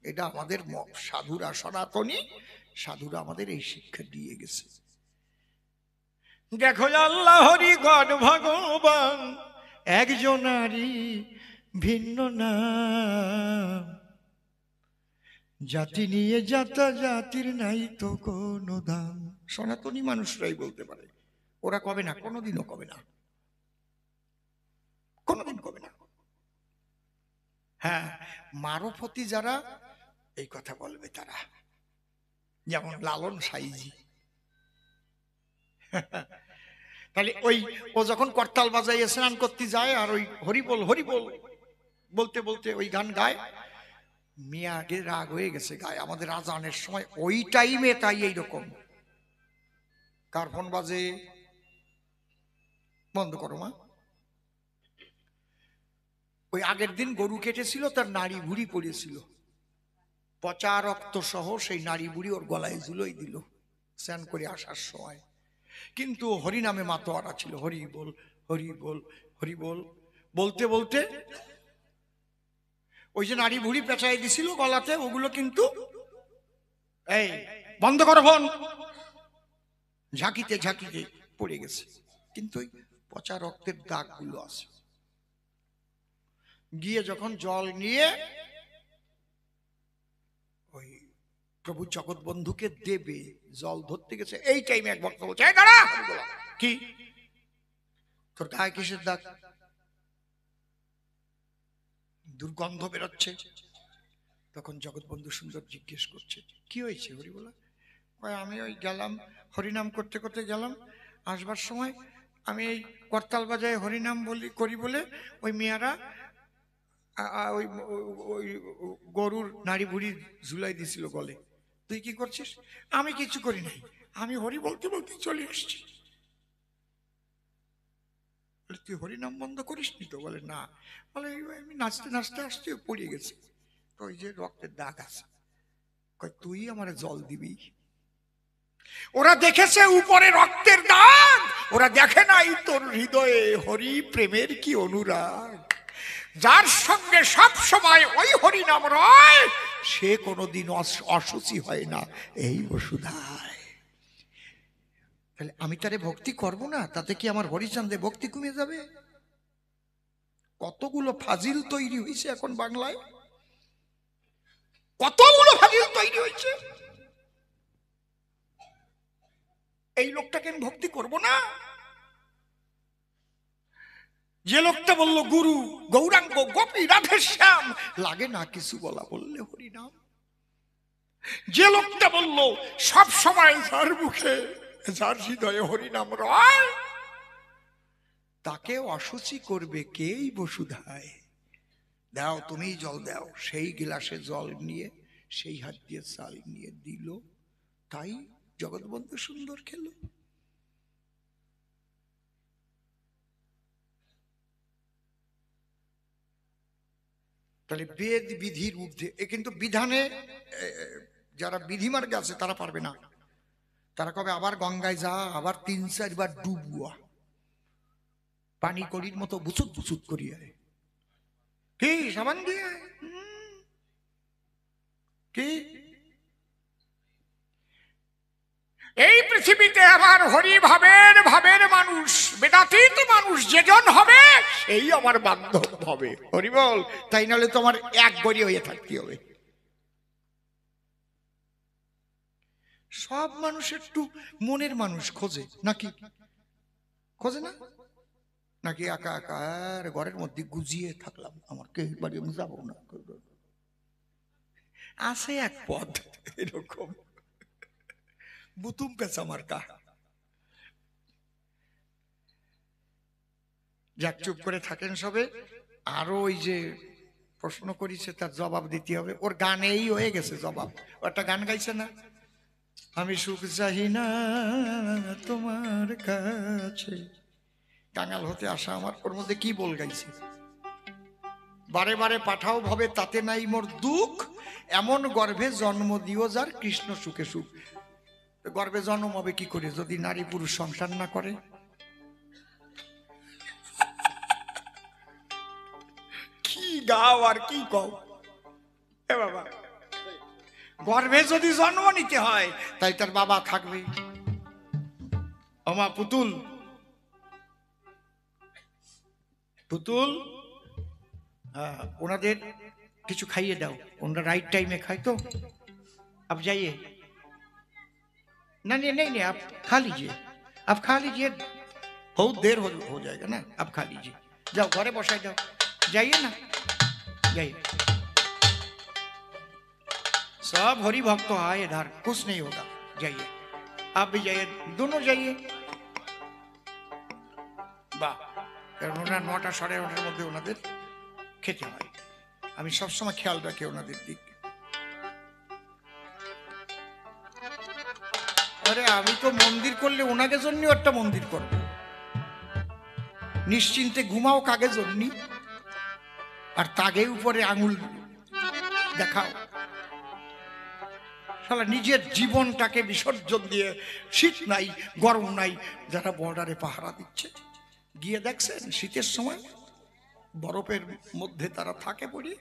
এটা আমাদের সাধুরা, সনাতনী সাধুরা আমাদের এই শিক্ষা দিয়ে গেছে। দেখো আল্লাহ হরি গণ ভগবান একজনারই ভিন্ন নাম, জাতি নিয়ে যাতা জাতির নাই তো কোনো দাম। সনাতনী মানুষরাই বলতে পারে, ওরা কবে না, কোনোদিনও কবে না, কোনোদিন কবে না। হ্যাঁ, মারফতি যারা এই কথা বলবে তারা, যেমন লালন সাইজি। তাহলে ও যখন করতাল বাজাইয়ে স্নান করতে যায় আর ওই হরিবোল হরিবোল বলতে বলতে ওই গান গায়, মিয়া আগে রাগ হয়ে গেছে গায় আমাদের আজানের সময় ওই টাইমে, তাই এইরকম কার ফোন বাজে, বন্ধ করো মা। ওই আগের দিন গরু কেটেছিল, তার নাড়ি ভুড়ি পড়েছিল, পচা রক্ত সহ সেই নাড়ি বুড়ি ওর গলায় ঝুলোই দিল স্নান করে আসার সময়। কিন্তু হরিনামে মাতোয়ারা ছিল, হরি বল হরি বল হরি বল বলতে বলতে ওই যে নাড়ি ভুড়ি পেঁচাই দিছিল গলাতে, ওগুলো কিন্তু এই বন্ধ করো ফোন, ঝাঁকিতে ঝাঁকিতে পড়ে গেছে। কিন্তু ওই পচা রক্তের দাগগুলো আছে। গিয়ে যখন জল নিয়ে ওই প্রভু জগৎ বন্ধুকে দেবে, জল ধরতে গেছে, এই টাইমে এক ভক্ত বলছে, দাঁড়া, কি তোর গায়ে কিসের দাগ? দুর্গন্ধ বেরোচ্ছে। তখন জগৎ বন্ধু সুন্দর জিজ্ঞেস করছে, কি হয়েছে হরি বলা? আমি ওই গেলাম হরিনাম করতে করতে গেলাম, আসবার সময় আমি এই করতাল বাজায় হরিনাম করি বলে ওই মেয়েরা ওই ওই গরুর নাড়ি ভুড়ি ঝুলাই দিছিল গলে। তুই কি করছিস? আমি কিছু করি নাই, আমি হরি বলতে বলতে চলে এসছি। তুই হরিনাম বন্ধ করিস নি তো? বলে না। বলে আমি নাচতে নাচতে আসছি, পড়ে গেছি, তো ওই যে রক্তের দাগ আছে। তুই আমার জল দিবি? ওরা দেখেছে উপরে রক্তের দাগ, ওরা দেখে নাই তোর হৃদয়ে হরি প্রেমের কি অনুরাগ। যার সঙ্গে সব সময় ওই হরিনাম রয়, সে কোনোদিন অসুচি হয় না এই বসুধায়। তাহলে আমি তারে ভক্তি করব না, তাতে কি আমার হরিচাঁদে ভক্তি কমে যাবে? কতগুলো ফাজিল তৈরি হয়েছে এখন বাংলায়, কতগুলো ফাজিল তৈরি হয়েছে। এই লোকটাকে আমি ভক্তি করব না? যে লোকটা বললো গুরু গৌরাঙ্গ গোপী রাধেশ্যাম, লাগে না কিছু বলা বললে হরিনাম। যে লোকটা বললো সব সময় যার মুখে যার হৃদয়ে হরিনাম রয়, তাকে অসুচি করবে কেই বসুধায়? দাও তুমি জল দাও। সেই গিলাসে জল নিয়ে সেই হাত দিয়ে চাল নিয়ে দিল, তাই জগৎবন্ধু সুন্দর খেলো। তাহলে বেদ বিধির ঊর্ধ্বে, এ কিন্তু বিধানে যারা বিধিমার্গে আছে তারা পারবে না, তারা কবে আবার গঙ্গায় যা, আবার 3-4 বার ডুবুয়া, পানি কড়ির মতো বুচুত বুচুত করিয়া কি সাবান দিয়ে কি। এই পৃথিবীতে আমার হরি ভাবের ভাবের মানুষ, বেদাতীত মানুষ যেজন হবে এই আমার বান্ধব হবে। হরি বল। তাই নাহলে তোমার এক গড়ি হয়ে থাকতে হবে। সব মানুষ একটু মনের মানুষ খোঁজে নাকি, খোঁজে না নাকি? একা একা আর ঘরের মধ্যে গুজিয়ে থাকলাম, আমার কে বাড়ি আমি যাবো না, আছে এক পথ এরকম বুতুম পেঁচা মার্কা। যাক চুপ করে থাকেন সবে। আরো ওই যে প্রশ্ন করেছে তার জবাব দিতে হবে। ওর গানেই হয়ে গেছে জবাব। ও একটা গান গাইছে না, আমি সুখ চাহি না তোমার কাছে, কাঙাল হতে আসা আমার। ওর মধ্যে কি বল গাইছে, বারে বারে পাঠাও ভাবে তাতে নাই মোর দুঃখ, এমন গর্ভে জন্ম দিও যার কৃষ্ণ সুখে সুখ। গর্ভে জন্ম হবে কি করে যদি নারী পুরুষ সংসার না করে? কি গাও আর কি কও এ বাবা। গর্ভে যদি জন্ম নিতে হয় তাই তার বাবা থাকবে। আমা পুতুল, পুতুল, ওনাদের কিছু খাইয়ে দাও, ওনারা राइट टाइम में खाए तो अब जाइए। नहीं नहीं नहीं, आप खा लीजिए, आप खा लीजिए, बहुत देर हो जाएगा ना, आप खा लीजिए, जाओ घरे बसाई जाओ, जाइए ना, जाइए। सब हरि भक्त आए इधर, कुछ नहीं होगा, जाइए, आप भी जाइए, दोनों जाइए। বাহ, ওনারা 9টা সাড়ে 9টার মধ্যে ওনাদের খেতে হয়। আমি সবসময় খেয়াল রাখি ওনাদের দিক। আরে আমি তো মন্দির করলে ওনাকে জন্য একটা মন্দির করব, নিশ্চিন্তে ঘুমাও কাগে জন্য, আর তাগে উপরে আঙুল দেখাও। শালা নিজের জীবনটাকে বিসর্জন দিয়ে, শীত নাই গরম নাই, যারা বর্ডারে পাহারা দিচ্ছে গিয়ে দেখছেন শীতের সময় বরফের মধ্যে তারা থাকে পড়ে,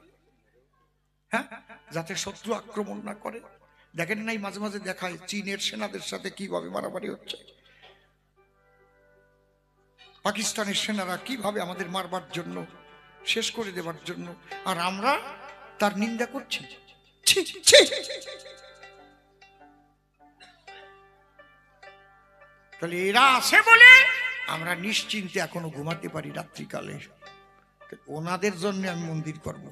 হ্যাঁ, যাতে শত্রু আক্রমণ না করে। দেখেন নাই মাঝে মাঝে দেখায় চীনের সেনাদের সাথে কিভাবে মারামারি হচ্ছে, পাকিস্তানের সেনারা কিভাবে আমাদের মারবার জন্য, শেষ করে দেবার জন্য, আর আমরা তার নিন্দা করছি। ছি, ছি। তাহলে এরা আছে বলে আমরা নিশ্চিন্তে এখনো ঘুমাতে পারি রাত্রিকালে। ওনাদের জন্য আমি মন্দির করব।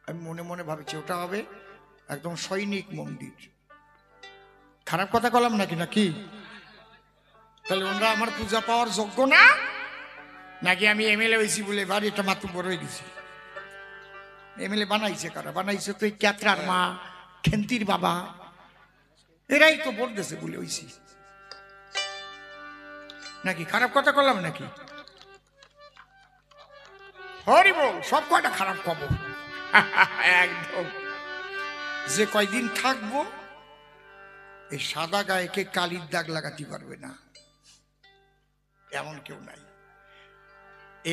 আমি মনে মনে ভাবছি ওটা হবে একদম সৈনিক মন্দির। খারাপ কথা বললাম নাকি? নাকি তাহলে ওনারা আমার পূজা পাওয়ার যোগ্য না, নাকি আমি এমএলএ হয়েছি বলে বাড়ি একটা মাতু বড় হয়ে গেছি? এমএলএ বানাইছে কারা? বানাইছে তো এই ক্যাতরার মা, খেন্তির বাবা, এরাই তো ভোট দিয়েছে বলে হয়েছি। নাকি খারাপ কথা বললাম নাকি? হরি বল। সব কয়টা খারাপ খবর একদম। যে কয়দিন থাকবো এই সাদা গায়েকে কালির দাগ লাগাতে পারবে না এমন কেউ নাই।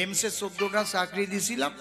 এমসে 14টা চাকরি দিয়েছিলাম,